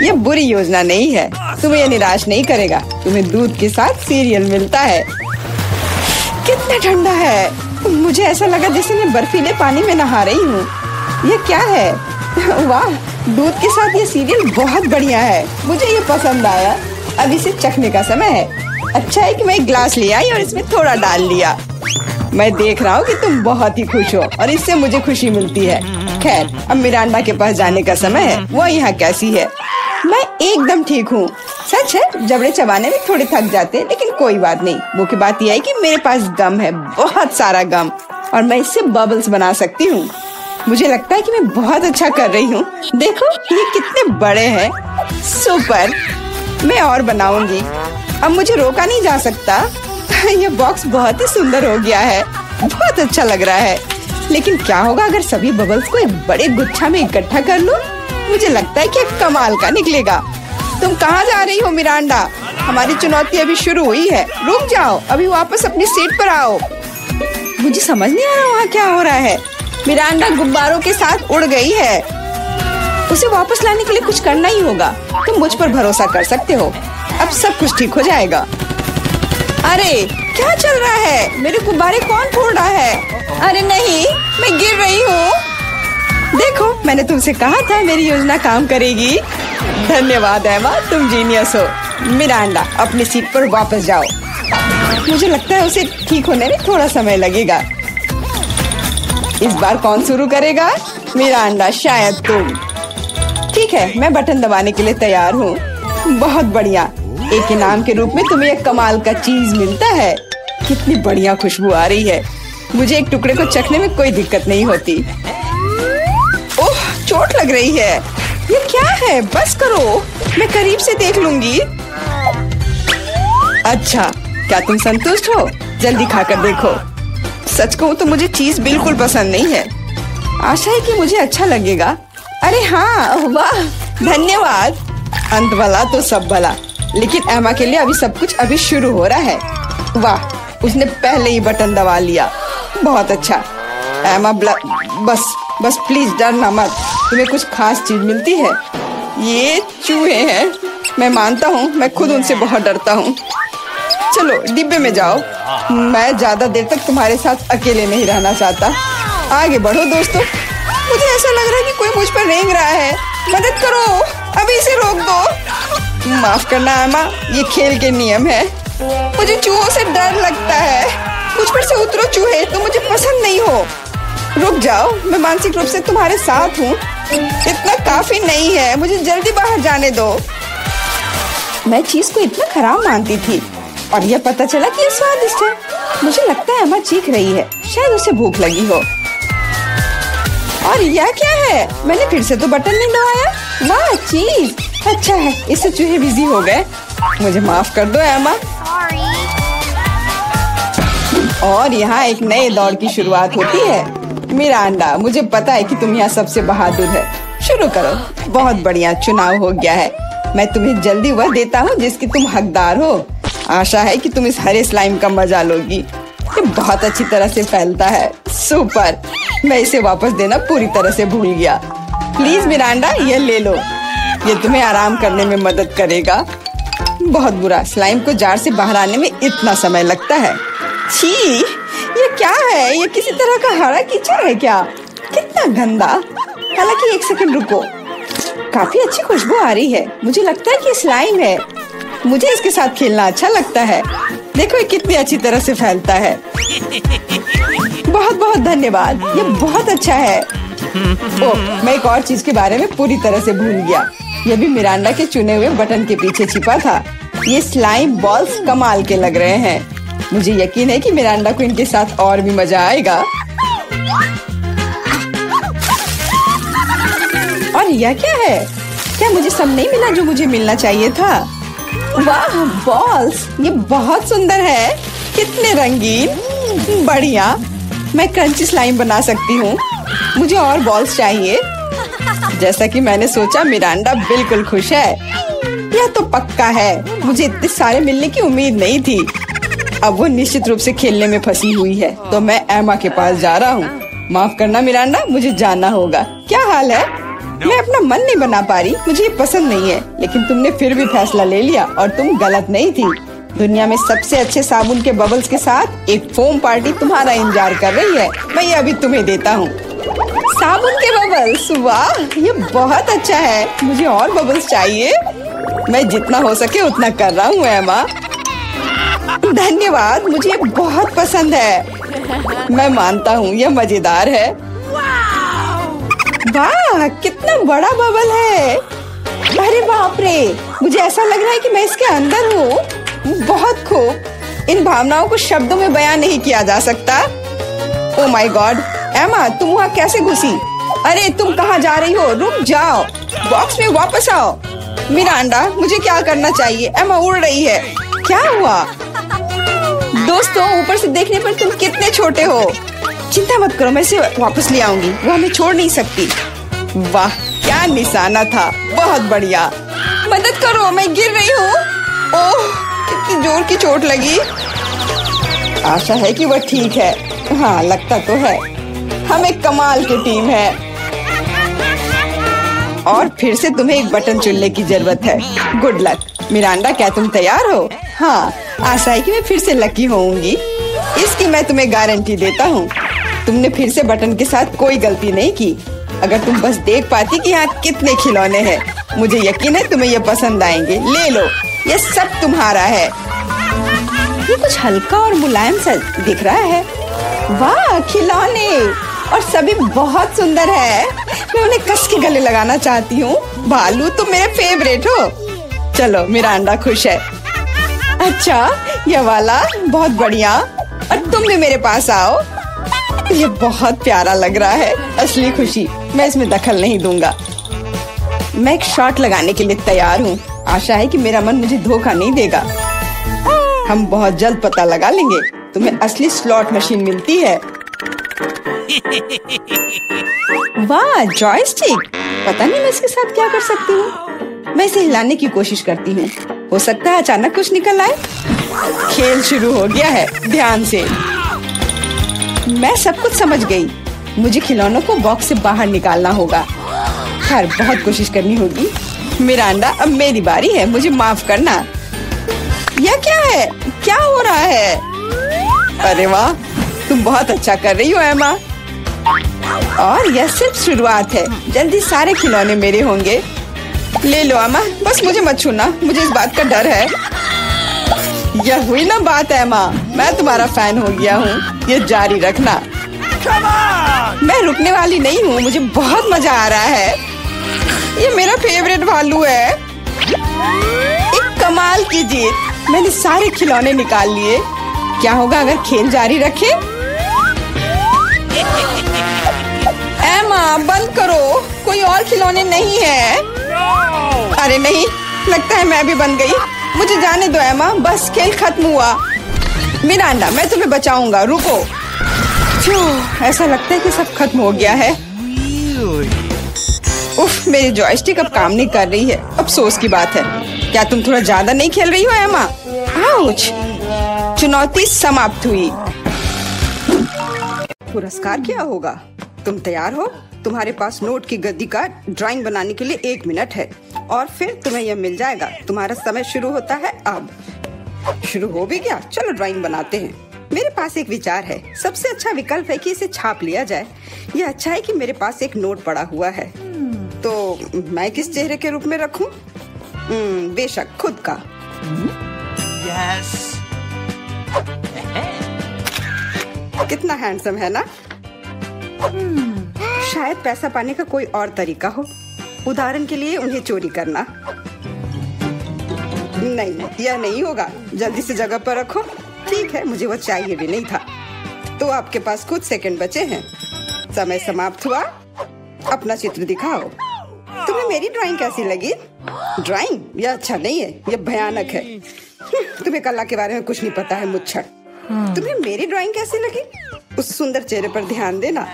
ये बुरी योजना नहीं है, तुम्हें ये निराश नहीं करेगा। तुम्हें दूध के साथ सीरियल मिलता है। कितना ठंडा है, मुझे ऐसा लगा जैसे मैं बर्फीले पानी में नहा रही हूँ। ये क्या है? वाह, दूध के साथ ये सीरियल बहुत बढ़िया है। मुझे ये पसंद आया। अब इसे चखने का समय है। अच्छा है कि मैं एक ग्लास ले आई और इसमें थोड़ा डाल लिया। मैं देख रहा हूँ कि तुम बहुत ही खुश हो और इससे मुझे खुशी मिलती है। खैर, अब मिरांडा के पास जाने का समय है। वो यहाँ कैसी है? मैं एकदम ठीक हूँ। सच है, जबड़े चबाने में थोड़े थक जाते हैं, लेकिन कोई बात नहीं। मुख्य बात यह है कि मेरे पास गम है, बहुत सारा गम, और मैं इससे बबल्स बना सकती हूँ। मुझे लगता है कि मैं बहुत अच्छा कर रही हूँ। देखो, ये कितने बड़े हैं। सुपर। मैं और बनाऊंगी। अब मुझे रोका नहीं जा सकता। ये बॉक्स बहुत ही सुंदर हो गया है, बहुत अच्छा लग रहा है। लेकिन क्या होगा अगर सभी बबल्स को एक बड़े गुच्छा में इकट्ठा कर लूं? मुझे लगता है कि कमाल का निकलेगा। तुम कहाँ जा रही हो मिरांडा? हमारी चुनौती अभी शुरू हुई है। रुक जाओ, अभी वापस अपनी सीट पर आओ। मुझे समझ नहीं आ रहा वहाँ क्या हो रहा है। मिरांडा गुब्बारों के साथ उड़ गई है। उसे वापस लाने के लिए कुछ करना ही होगा। तुम मुझ पर भरोसा कर सकते हो। अब सब कुछ ठीक हो जाएगा। अरे क्या चल रहा है? मेरे गुब्बारे कौन फोड़ रहा है? अरे नहीं, मैं गिर रही हूँ। देखो, मैंने तुमसे कहा था मेरी योजना काम करेगी। धन्यवाद एमा, तुम जीनियस हो। मिरांडा, अपनी सीट पर वापस जाओ। मुझे लगता है उसे ठीक होने में थोड़ा समय लगेगा। इस बार कौन शुरू करेगा? मिरांडा, शायद तुम। ठीक है, मैं बटन दबाने के लिए तैयार हूँ। बहुत बढ़िया। एक इनाम के रूप में तुम्हें एक कमाल का चीज मिलता है। कितनी बढ़िया खुशबू आ रही है। मुझे एक टुकड़े को चखने में कोई दिक्कत नहीं होती। ओह, चोट लग रही है। ये क्या है? बस करो, मैं करीब से देख लूंगी। अच्छा, क्या तुम संतुष्ट हो? जल्दी खाकर देखो। सच कहूँ तो मुझे चीज बिल्कुल पसंद नहीं है। आशा है कि मुझे अच्छा लगेगा। अरे हाँ, वाह, धन्यवाद। अंत भला तो सब भला। लेकिन एमा के लिए अभी सब कुछ अभी शुरू हो रहा है। वाह, उसने पहले ही बटन दबा लिया। बहुत अच्छा। एमा, बस प्लीज डरना मत। तुम्हें कुछ खास चीज मिलती है। ये चूहे हैं। मैं मानता हूँ, मैं खुद उनसे बहुत डरता हूँ। चलो डिब्बे में जाओ। मैं ज्यादा देर तक तुम्हारे साथ अकेले नहीं रहना चाहता। आगे बढ़ो दोस्तों। मुझे ऐसा लग रहा है कि कोई मुझ पर रेंग रहा है। मदद करो, अभी इसे रोक दो। माफ करना एमा, ये खेल के नियम है। मुझे चूहों से डर लगता है। मुझ पर से उतरो चूहे, तुम मुझे पसंद नहीं हो। रुक जाओ, मैं मानसिक रूप से तुम्हारे साथ हूँ। इतना काफी नहीं है, मुझे जल्दी बाहर जाने दो। मैं चीज को इतना खराब मानती थी और यह पता चला कि ये स्वादिष्ट है। मुझे लगता है एमा चीख रही है, शायद उसे भूख लगी हो। और यह क्या है? मैंने फिर से तो बटन नहीं दबाया। वाह, चीज। अच्छा है, इससे चूहे बिजी हो गए। मुझे माफ कर दो एमा। और यहाँ एक नए दौर की शुरुआत होती है। मिरांडा, मुझे पता है कि तुम यहाँ सबसे बहादुर है। शुरू करो। बहुत बढ़िया, चुनाव हो गया है। मैं तुम्हें जल्दी वह देता हूँ जिसकी तुम हकदार हो। आशा है कि तुम इस हरे स्लाइम का मजा लोगी। ये बहुत अच्छी तरह से फैलता है। सुपर। मैं इसे वापस देना पूरी तरह से भूल गया। प्लीज मिरांडा, ये ले लो। ये तुम्हें आराम करने में मदद करेगा। बहुत बुरा, स्लाइम को जार से बाहर आने में इतना समय लगता है। छी, ये क्या है? ये किसी तरह का हरा कीचड़ है क्या? कितना गंदा। हालांकि एक सेकंड रुको, काफी अच्छी खुशबू आ रही है। मुझे लगता है कि स्लाइम है। मुझे इसके साथ खेलना अच्छा लगता है। देखो ये कितनी अच्छी तरह से फैलता है। बहुत बहुत धन्यवाद, ये बहुत अच्छा है। ओह, मैं एक और चीज के बारे में पूरी तरह से भूल गया। ये भी मिरांडा के चुने हुए बटन के पीछे छिपा था। ये स्लाइम बॉल्स कमाल के लग रहे हैं। मुझे यकीन है कि मिरांडा को इनके साथ और भी मजा आएगा। और यह क्या है? क्या मुझे सब नहीं मिला जो मुझे मिलना चाहिए था? वाह, बॉल्स, ये बहुत सुंदर है। कितने रंगीन। बढ़िया, मैं क्रंची स्लाइम बना सकती हूँ। मुझे और बॉल्स चाहिए। जैसा कि मैंने सोचा, मिरांडा बिल्कुल खुश है। यह तो पक्का है, मुझे इतने सारे मिलने की उम्मीद नहीं थी। अब वो निश्चित रूप से खेलने में फंसी हुई है, तो मैं एमा के पास जा रहा हूँ। माफ करना मिरांडा, मुझे जाना होगा। क्या हाल है? मैं अपना मन नहीं बना पा रही, मुझे ये पसंद नहीं है। लेकिन तुमने फिर भी फैसला ले लिया और तुम गलत नहीं थी। दुनिया में सबसे अच्छे साबुन के बबल्स के साथ एक फोम पार्टी तुम्हारा इंतजार कर रही है। मैं ये अभी तुम्हें देता हूँ। साबुन के बबल्स, वाह, ये बहुत अच्छा है। मुझे और बबल्स चाहिए। मैं जितना हो सके उतना कर रहा हूँ एमा। धन्यवाद, मुझे ये बहुत पसंद है। मैं मानता हूँ यह मजेदार है। वाह, कितना बड़ा बबल है। अरे बाप रे, मुझे ऐसा लग रहा है कि मैं इसके अंदर हूँ। बहुत खूब। इन भावनाओं को शब्दों में बयान नहीं किया जा सकता। ओह माय गॉड, एमा तुम वहाँ कैसे घुसी? अरे तुम कहाँ जा रही हो? रुक जाओ, बॉक्स में वापस आओ। मिरांडा, मुझे क्या करना चाहिए? एमा उड़ रही है। क्या हुआ? दोस्तों, ऊपर से देखने पर तुम कितने छोटे हो। चिंता मत करो, मैं इसे वापस ले आऊंगी। वो हमें छोड़ नहीं सकती। वाह, क्या निशाना था, बहुत बढ़िया। मदद करो, मैं गिर रही हूँ। ओह, कितनी जोर की चोट लगी। आशा है कि वह ठीक है। हाँ, लगता तो है। हम एक कमाल की टीम है। और फिर से तुम्हें एक बटन चुनने की जरूरत है। Good luck. मिरांडा, क्या तुम तैयार हो? हाँ, आशा है कि मैं फिर से लकी होऊंगी। इसकी मैं तुम्हें गारंटी देता हूँ। तुमने फिर से बटन के साथ कोई गलती नहीं की। अगर तुम बस देख पाती कि यहाँ कितने खिलौने हैं, मुझे यकीन है तुम्हें ये पसंद आएंगे। ले लो, ये सब तुम्हारा है। ये कुछ हल्का और मुलायम सा दिख रहा है। वाह, खिलौने, और सभी बहुत सुंदर है। मैं उन्हें कस के गले लगाना चाहती हूँ। भालू, तुम मेरे फेवरेट हो। चलो, मिरांडा खुश है। अच्छा, यह वाला बहुत बढ़िया। और तुम भी मेरे पास आओ। ये बहुत प्यारा लग रहा है। असली खुशी, मैं इसमें दखल नहीं दूंगा। मैं एक शॉट लगाने के लिए तैयार हूँ। आशा है कि मेरा मन मुझे धोखा नहीं देगा। हम बहुत जल्द पता लगा लेंगे। तुम्हें असली स्लॉट मशीन मिलती है। वाह, जॉयस्टिक। पता नहीं मैं इसके साथ क्या कर सकती हूँ। मैं इसे हिलाने की कोशिश करती हूँ। हो सकता है अचानक कुछ निकल आए। खेल शुरू हो गया है, ध्यान से। मैं सब कुछ समझ गई। मुझे खिलौनों को बॉक्स से बाहर निकालना होगा। खैर, बहुत कोशिश करनी होगी। मिरांडा, अब मेरी बारी है, मुझे माफ करना। यह क्या है? क्या हो रहा है? अरे वाह, तुम बहुत अच्छा कर रही हो एमा। और यह सिर्फ शुरुआत है। जल्दी सारे खिलौने मेरे होंगे। ले लो एमा, बस मुझे मत छूना, मुझे इस बात का डर है। यह हुई ना बात एमा, मैं तुम्हारा फैन हो गया हूँ। ये जारी रखना। मैं रुकने वाली नहीं हूँ, मुझे बहुत मजा आ रहा है। ये मेरा फेवरेट भालू है। एक कमाल की जीत। मैंने सारे खिलौने निकाल लिए। क्या होगा अगर खेल जारी रखे? एमा, बंद करो, कोई और खिलौने नहीं है। अरे नहीं, लगता है मैं भी बन गई। मुझे जाने दो एमा, बस खेल खत्म हुआ। मिरांडा, मैं तुम्हें बचाऊंगा, रुको। ऐसा लगता है कि सब खत्म हो गया है। उफ, मेरी जॉयस्टिक अब काम नहीं कर रही है। अफसोस की बात है। क्या तुम थोड़ा ज्यादा नहीं खेल रही हो एमा? आउच! चुनौती समाप्त हुई। पुरस्कार क्या होगा? तुम तैयार हो? तुम्हारे पास नोट की गद्दी का ड्राइंग बनाने के लिए 1 मिनट है और फिर तुम्हें यह मिल जाएगा। तुम्हारा समय शुरू होता है अब। शुरू हो भी गया, चलो ड्राइंग बनाते हैं। मेरे पास एक विचार है। सबसे अच्छा विकल्प है कि इसे छाप लिया जाए। यह अच्छा है कि मेरे पास एक नोट पड़ा हुआ है। तो मैं किस चेहरे के रूप में रखूं? बेशक खुद का। Yes. कितना हैंडसम है ना? शायद पैसा पाने का कोई और तरीका हो। उदाहरण के लिए उन्हें चोरी करना। नहीं, यह नहीं होगा। जल्दी से जगह पर रखो। ठीक है, मुझे वो चाहिए भी नहीं था। तो आपके पास कुछ सेकंड बचे हैं। समय समाप्त हुआ। अपना चित्र दिखाओ। तुम्हें मेरी ड्राइंग कैसी लगी? ड्राइंग? यह अच्छा नहीं है, यह भयानक है। तुम्हें कला के बारे में कुछ नहीं पता है, मुच्छर। तुम्हें मेरी ड्राइंग कैसी लगी? उस सुंदर चेहरे पर ध्यान देना।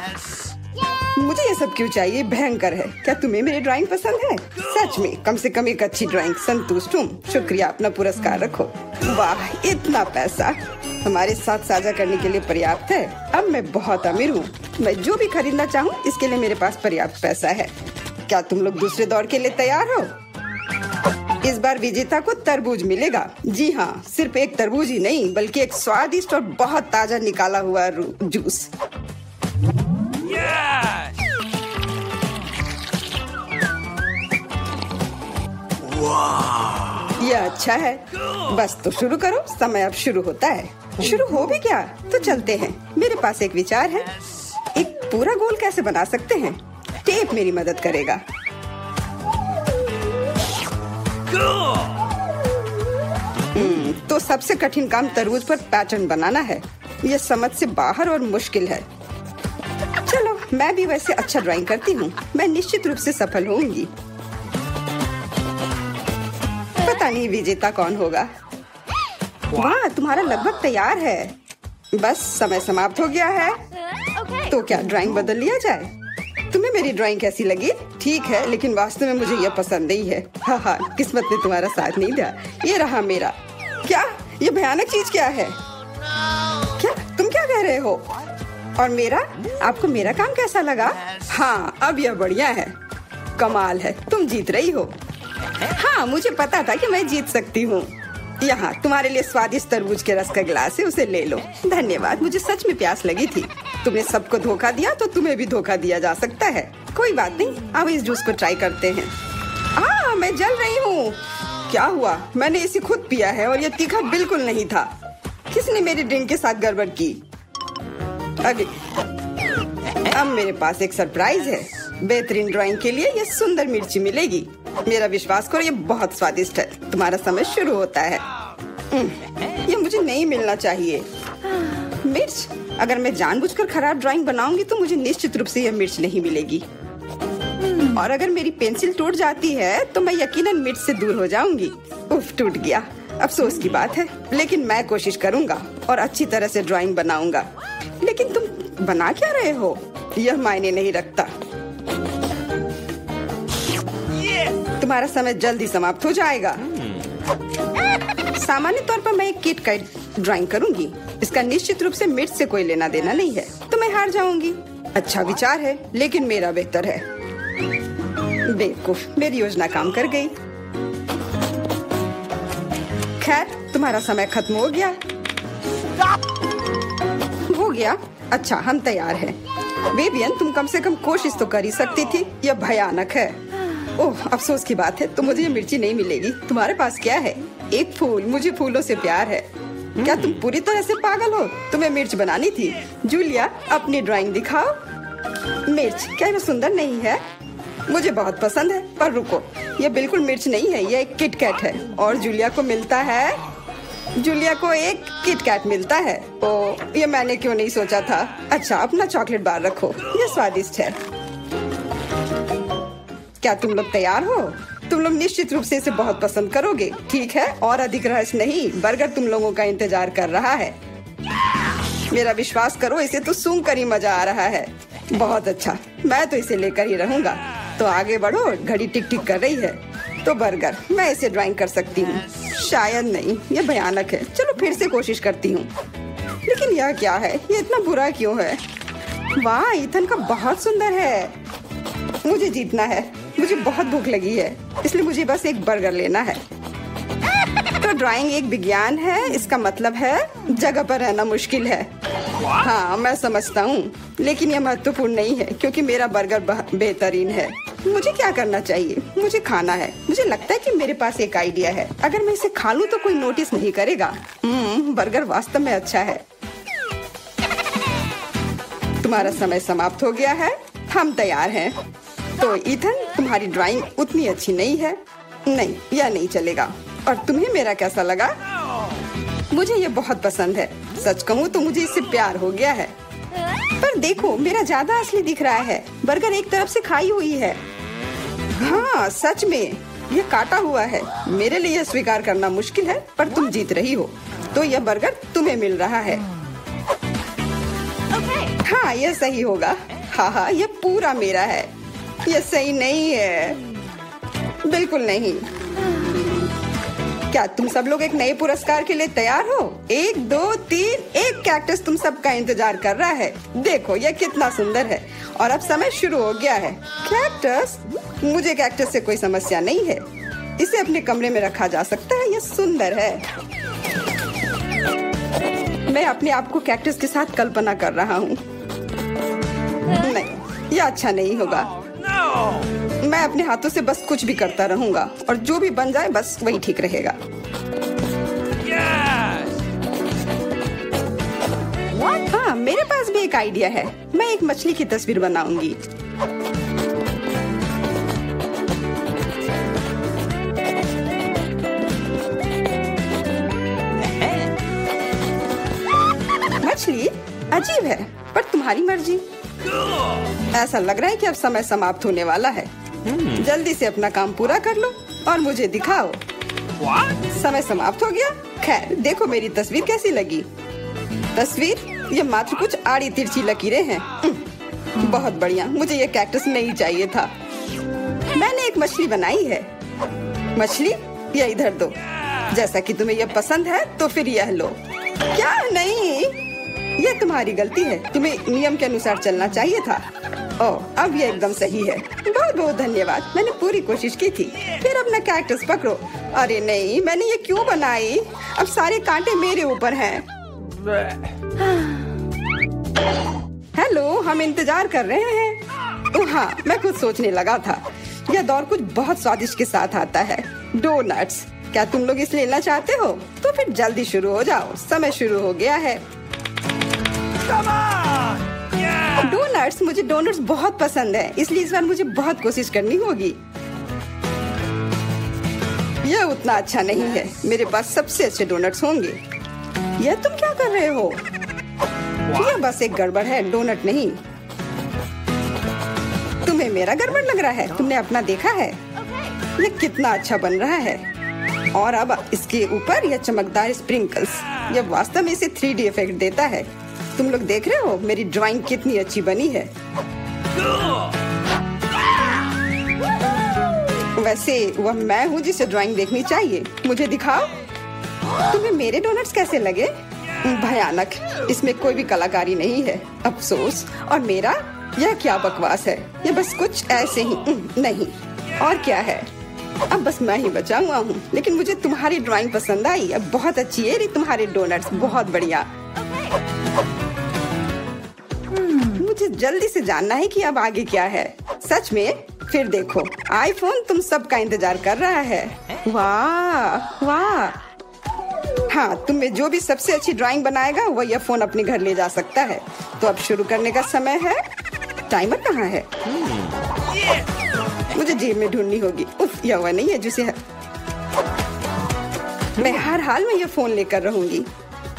मुझे ये सब क्यों चाहिए? भयंकर है। क्या तुम्हें मेरी ड्राइंग पसंद है? सच में, कम से कम एक अच्छी ड्राइंग। संतुष्ट हूँ। शुक्रिया, अपना पुरस्कार रखो। वाह, इतना पैसा हमारे साथ साझा करने के लिए पर्याप्त है। अब मैं बहुत अमीर हूँ। मैं जो भी खरीदना चाहूँ इसके लिए मेरे पास पर्याप्त पैसा है। क्या तुम लोग दूसरे दौर के लिए तैयार हो? इस बार विजेता को तरबूज मिलेगा। जी हाँ, सिर्फ एक तरबूज ही नहीं बल्कि एक स्वादिष्ट और बहुत ताजा निकाला हुआ जूस। ये अच्छा है। बस तो शुरू करो, समय अब शुरू होता है। शुरू हो भी क्या? तो चलते हैं। मेरे पास एक विचार है। एक पूरा गोल कैसे बना सकते हैं? टेप मेरी मदद करेगा। तो सबसे कठिन काम तरबूज पर पैटर्न बनाना है। यह समझ से बाहर और मुश्किल है। चलो, मैं भी वैसे अच्छा ड्राइंग करती हूँ। मैं निश्चित रूप से सफल होंगी। पता नहीं विजेता कौन होगा। वाह, तुम्हारा लगभग तैयार है। बस समय समाप्त हो गया है। तो क्या ड्राइंग बदल लिया जाए? तुम्हें मेरी ड्राइंग कैसी लगी? ठीक है, लेकिन वास्तव में मुझे यह पसंद नहीं है। हाँ, किस्मत ने तुम्हारा साथ नहीं दिया। ये रहा मेरा। क्या? ये भयानक चीज क्या है? क्या तुम क्या कह रहे हो? और मेरा? आपको मेरा काम कैसा लगा? हाँ, अब यह बढ़िया है। कमाल है, तुम जीत रही हो। हाँ, मुझे पता था कि मैं जीत सकती हूँ। यहाँ तुम्हारे लिए स्वादिष्ट तरबूज के रस का गिलास है, उसे ले लो। धन्यवाद, मुझे सच में प्यास लगी थी। तुमने सबको धोखा दिया तो तुम्हें भी धोखा दिया जा सकता है। कोई बात नहीं, अब इस जूस को ट्राई करते हैं। मैं जल रही हूँ। क्या हुआ? मैंने इसे खुद पिया है और यह तीखा बिल्कुल नहीं था। किसने मेरी ड्रिंक के साथ गड़बड़ की? अब मेरे पास एक सरप्राइज है। बेहतरीन ड्राइंग के लिए ये सुंदर मिर्ची मिलेगी। मेरा विश्वास करो, ये बहुत स्वादिष्ट है। तुम्हारा समय शुरू होता है। ये मुझे नहीं मिलना चाहिए। मिर्च? अगर मैं जानबूझकर खराब ड्राइंग बनाऊंगी तो मुझे निश्चित रूप से यह मिर्च नहीं मिलेगी। और अगर मेरी पेंसिल टूट जाती है तो मैं यकीनन मिर्च से दूर हो जाऊंगी। उफ, टूट गया। अफसोस की बात है, लेकिन मैं कोशिश करूंगा और अच्छी तरह से ड्राइंग बनाऊंगा। लेकिन तुम बना क्या रहे हो? यह मायने नहीं रखता। तुम्हारा समय जल्दी समाप्त हो जाएगा। सामान्य तौर पर मैं एक किट का ड्राइंग करूंगी। इसका निश्चित रूप से मिर्च से कोई लेना देना नहीं है, तो मैं हार जाऊंगी। अच्छा विचार है, लेकिन मेरा बेहतर है। बेवकूफ, मेरी योजना काम कर गई। खैर, तुम्हारा समय खत्म हो गया। हो गया? अच्छा, हम तैयार हैं। बेबियन, तुम कम से कम कोशिश तो कर ही सकती थी। यह भयानक है। ओह, अफसोस की बात है, तो मुझे ये मिर्ची नहीं मिलेगी। तुम्हारे पास क्या है? एक फूल। मुझे फूलों से प्यार है। क्या तुम पूरी तरह से पागल हो? तुम्हें मिर्च बनानी थी। जूलिया, अपनी ड्राइंग दिखाओ। मिर्च? क्या यह सुंदर नहीं है? मुझे बहुत पसंद है, पर रुको, यह बिल्कुल मिर्च नहीं है। यह एक किटकैट है और जूलिया को मिलता है। जूलिया को एक किटकैट मिलता है। ओह, ये मैंने क्यों नहीं सोचा था। अच्छा, अपना चॉकलेट बार रखो, यह स्वादिष्ट है। क्या तुम लोग तैयार हो? तुम लोग निश्चित रूप से इसे बहुत पसंद करोगे, ठीक है? और अधिक रहस्य नहीं, बर्गर तुम लोगों का इंतजार कर रहा है। मेरा विश्वास करो, इसे तो सूंघ कर ही मजा आ रहा है। बहुत अच्छा, मैं तो इसे लेकर ही रहूंगा। तो आगे बढ़ो, घड़ी टिक टिक कर रही है। तो बर्गर, मैं इसे ड्राइंग कर सकती हूँ। शायद नहीं, यह भयानक है। चलो फिर से कोशिश करती हूँ। लेकिन यह क्या है? ये इतना बुरा क्यों है? वाह, ईथन का बहुत सुंदर है। मुझे जीतना है। मुझे बहुत भूख लगी है, इसलिए मुझे बस एक बर्गर लेना है। तो ड्राइंग एक विज्ञान है, इसका मतलब है जगह पर रहना मुश्किल है। हाँ, मैं समझता हूँ, लेकिन यह महत्वपूर्ण नहीं है क्योंकि मेरा बर्गर बेहतरीन है। मुझे क्या करना चाहिए? मुझे खाना है। मुझे लगता है कि मेरे पास एक आइडिया है। अगर मैं इसे खा लूँ तो कोई नोटिस नहीं करेगा। बर्गर वास्तव में अच्छा है। तुम्हारा समय समाप्त हो गया है। हम तैयार हैं। तो ईथन, तुम्हारी ड्राइंग उतनी अच्छी नहीं है। नहीं, यह नहीं चलेगा। और तुम्हें मेरा कैसा लगा? मुझे ये बहुत पसंद है। सच कहूँ तो मुझे इससे प्यार हो गया है। पर देखो, मेरा ज्यादा असली दिख रहा है। बर्गर एक तरफ से खाई हुई है। हाँ, सच में यह काटा हुआ है। मेरे लिए यह स्वीकार करना मुश्किल है, पर तुम जीत रही हो। तो यह बर्गर तुम्हें मिल रहा है। हाँ, यह सही होगा। हाँ, ये पूरा मेरा है। ये सही नहीं है, बिल्कुल नहीं। क्या तुम सब लोग एक नए पुरस्कार के लिए तैयार हो? 1 2 3, एक कैक्टस तुम सबका इंतजार कर रहा है। देखो ये कितना सुंदर है। और अब समय शुरू हो गया है। कैक्टस? मुझे कैक्टस से कोई समस्या नहीं है। इसे अपने कमरे में रखा जा सकता है। ये सुंदर है। मैं अपने आप को कैक्टस के साथ कल्पना कर रहा हूँ। नहीं, ये अच्छा नहीं होगा। मैं अपने हाथों से बस कुछ भी करता रहूंगा और जो भी बन जाए बस वही ठीक रहेगा। हाँ, मेरे पास भी एक आइडिया है। मैं एक मछली की तस्वीर बनाऊंगी। मछली अजीब है, पर तुम्हारी मर्जी। ऐसा लग रहा है कि अब समय समाप्त होने वाला है। जल्दी से अपना काम पूरा कर लो और मुझे दिखाओ। समय समाप्त हो गया। खैर, देखो मेरी तस्वीर कैसी लगी। तस्वीर? ये मात्र कुछ आड़ी तिरछी लकीरें हैं। बहुत बढ़िया। मुझे ये कैक्टस नहीं चाहिए था। मैंने एक मछली बनाई है। मछली? ये इधर दो। जैसा कि तुम्हें यह पसंद है तो फिर यह लो। क्या? नहीं, ये तुम्हारी गलती है। तुम्हें नियम के अनुसार चलना चाहिए था। ओह, अब ये एकदम सही है। बहुत बहुत धन्यवाद। मैंने पूरी कोशिश की थी। फिर अपना कैक्टस पकड़ो। अरे नहीं, मैंने ये क्यों बनाई? अब सारे कांटे मेरे ऊपर हैं। हेलो, हम इंतजार कर रहे हैं। ओह हाँ, मैं कुछ सोचने लगा था। यह दौर कुछ बहुत स्वादिष्ट के साथ आता है। डोनट्स। क्या तुम लोग इसे लेना चाहते हो? तो फिर जल्दी शुरू हो जाओ। समय शुरू हो गया है। डोनट्स? मुझे डोनट्स बहुत पसंद है, इसलिए इस बार मुझे बहुत कोशिश करनी होगी। यह उतना अच्छा नहीं है। मेरे पास सबसे अच्छे डोनट्स होंगे। यह तुम क्या कर रहे हो? यह बस एक गड़बड़ है, डोनट नहीं। तुम्हें मेरा गड़बड़ लग रहा है? तुमने अपना देखा है? यह कितना अच्छा बन रहा है। और अब इसके ऊपर यह चमकदार स्प्रिंकल्स, यह वास्तव में इसे 3D इफेक्ट देता है। तुम लोग देख रहे हो मेरी ड्राइंग कितनी अच्छी बनी है। वैसे वह मैं हूँ जिसे ड्राइंग देखनी चाहिए। मुझे दिखाओ। तुम्हें मेरे डोनट्स कैसे लगे? भयानक। इसमें कोई भी कलाकारी नहीं है। अफसोस। और मेरा? यह क्या बकवास है। यह बस कुछ ऐसे ही नहीं। और क्या है? अब बस मैं ही बचा हुआ हूँ। लेकिन मुझे तुम्हारी ड्राइंग पसंद आई। अब बहुत अच्छी है तुम्हारे डोनट्स। बहुत बढ़िया। मुझे जल्दी से जानना है कि अब आगे क्या है। सच में? फिर देखो, आईफोन तुम सबका इंतजार कर रहा है। वाह वाह। हाँ, तुम्हें जो भी सबसे अच्छी ड्राइंग बनाएगा वो यह फोन अपने घर ले जा सकता है। तो अब शुरू करने का समय है। टाइमर कहाँ है? मुझे जेब में ढूंढनी होगी। उफ, यह वह नहीं है जिसे मैं हर हाल में यह फोन लेकर रहूंगी।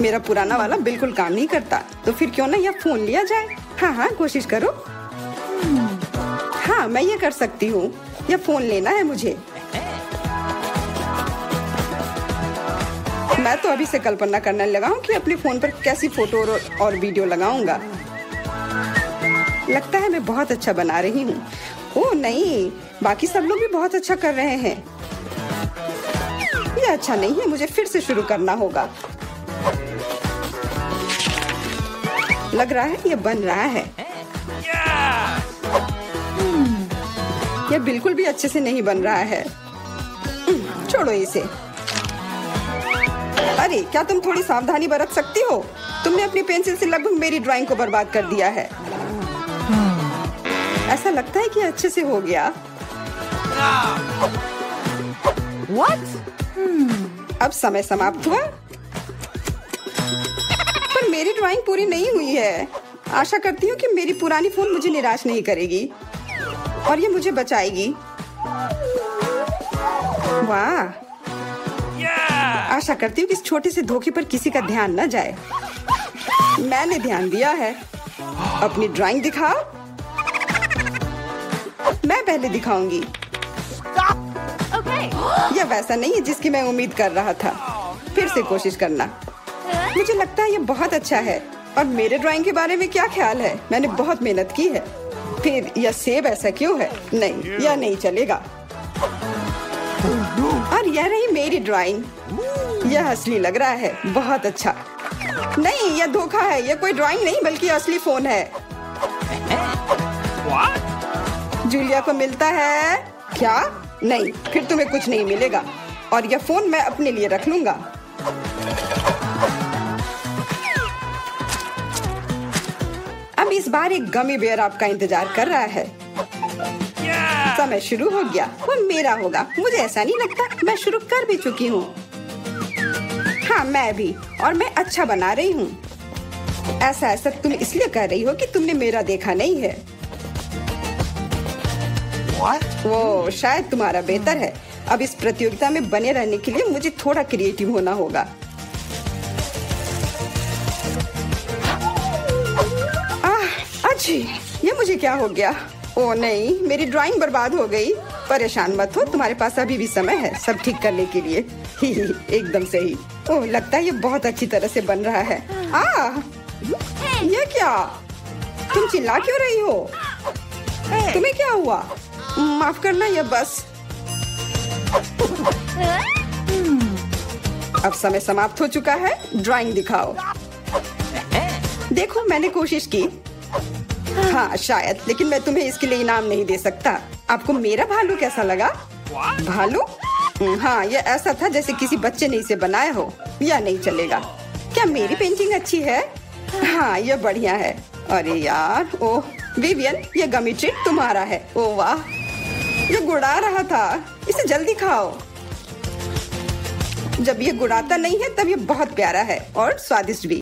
मेरा पुराना वाला बिल्कुल काम नहीं करता, तो फिर क्यों ना यह फोन लिया जाए। हाँ हाँ, कोशिश करो। हाँ, मैं ये कर सकती हूँ। यह फोन लेना है मुझे। मैं तो अभी से कल्पना करने लगा हूँ कि अपने फोन पर कैसी फोटो और वीडियो लगाऊंगा। लगता है मैं बहुत अच्छा बना रही हूँ। ओह नहीं, बाकी सब लोग भी बहुत अच्छा कर रहे हैं। ये अच्छा नहीं है। मुझे फिर से शुरू करना होगा। लग रहा है ये बन रहा है। यह बिल्कुल भी अच्छे से नहीं बन रहा है। छोड़ो इसे। अरे, क्या तुम थोड़ी सावधानी बरत सकती हो? तुमने अपनी पेंसिल से लगभग मेरी ड्राइंग को बर्बाद कर दिया है। ऐसा लगता है कि अच्छे से हो गया। What? अब समय समाप्त हुआ, पर मेरी ड्राइंग पूरी नहीं हुई है। आशा करती हूँ कि मेरी पुरानी फोन मुझे निराश नहीं करेगी और ये मुझे बचाएगी। वाह, आशा करती हूँ कि इस छोटे से धोखे पर किसी का ध्यान न जाए। मैंने ध्यान दिया है। अपनी ड्राइंग दिखाओ। मैं पहले दिखाऊंगी। यह वैसा नहीं है जिसकी मैं उम्मीद कर रहा था। फिर से कोशिश करना। मुझे लगता है यह बहुत अच्छा है। और मेरे ड्राइंग के बारे में क्या ख्याल है? मैंने बहुत मेहनत की है। फिर यह सेब ऐसा क्यों है? नहीं, यह नहीं चलेगा। और यह रही मेरी ड्राइंग। यह असली लग रहा है, बहुत अच्छा। नहीं, यह धोखा है। यह कोई ड्राइंग नहीं बल्कि असली फोन है। जूलिया को मिलता है क्या? नहीं, फिर तुम्हें कुछ नहीं मिलेगा और यह फोन मैं अपने लिए रख लूंगा। अब इस बार एक गमी बेयर आपका इंतजार कर रहा है। समय शुरू हो गया। वो मेरा होगा। मुझे ऐसा नहीं लगता। मैं शुरू कर भी चुकी हूँ। हाँ, मैं भी। और मैं अच्छा बना रही हूँ। ऐसा तुम इसलिए कह रही हो कि तुमने मेरा देखा नहीं है। वो शायद तुम्हारा बेहतर है। अब इस प्रतियोगिता में बने रहने के लिए मुझे थोड़ा क्रिएटिव होना होगा। अच्छी, ये मुझे क्या हो गया? ओ नहीं, मेरी ड्राइंग बर्बाद हो गई। परेशान मत हो, तुम्हारे पास अभी भी समय है सब ठीक करने के लिए। एकदम सही। ओह, लगता है ये बहुत अच्छी तरह से बन रहा है। ये क्या? तुम चिल्ला क्यों रही हो? तुम्हें क्या हुआ? माफ करना, ये बस। अब समय समाप्त हो चुका है। ड्राइंग दिखाओ। देखो, मैंने कोशिश की। हाँ शायद, लेकिन मैं तुम्हें इसके लिए इनाम नहीं दे सकता। आपको मेरा भालू कैसा लगा? भालू? हाँ, यह ऐसा था जैसे किसी बच्चे ने इसे बनाया हो। यह नहीं चलेगा। क्या मेरी पेंटिंग अच्छी है? हाँ, यह बढ़िया है। अरे यार, ओह विवियन, यह गमी ट्रीट तुम्हारा है। ओह वाह, यह गुड़ा रहा था। इसे जल्दी खाओ। जब ये गुड़ाता नहीं है तब ये बहुत प्यारा है और स्वादिष्ट भी।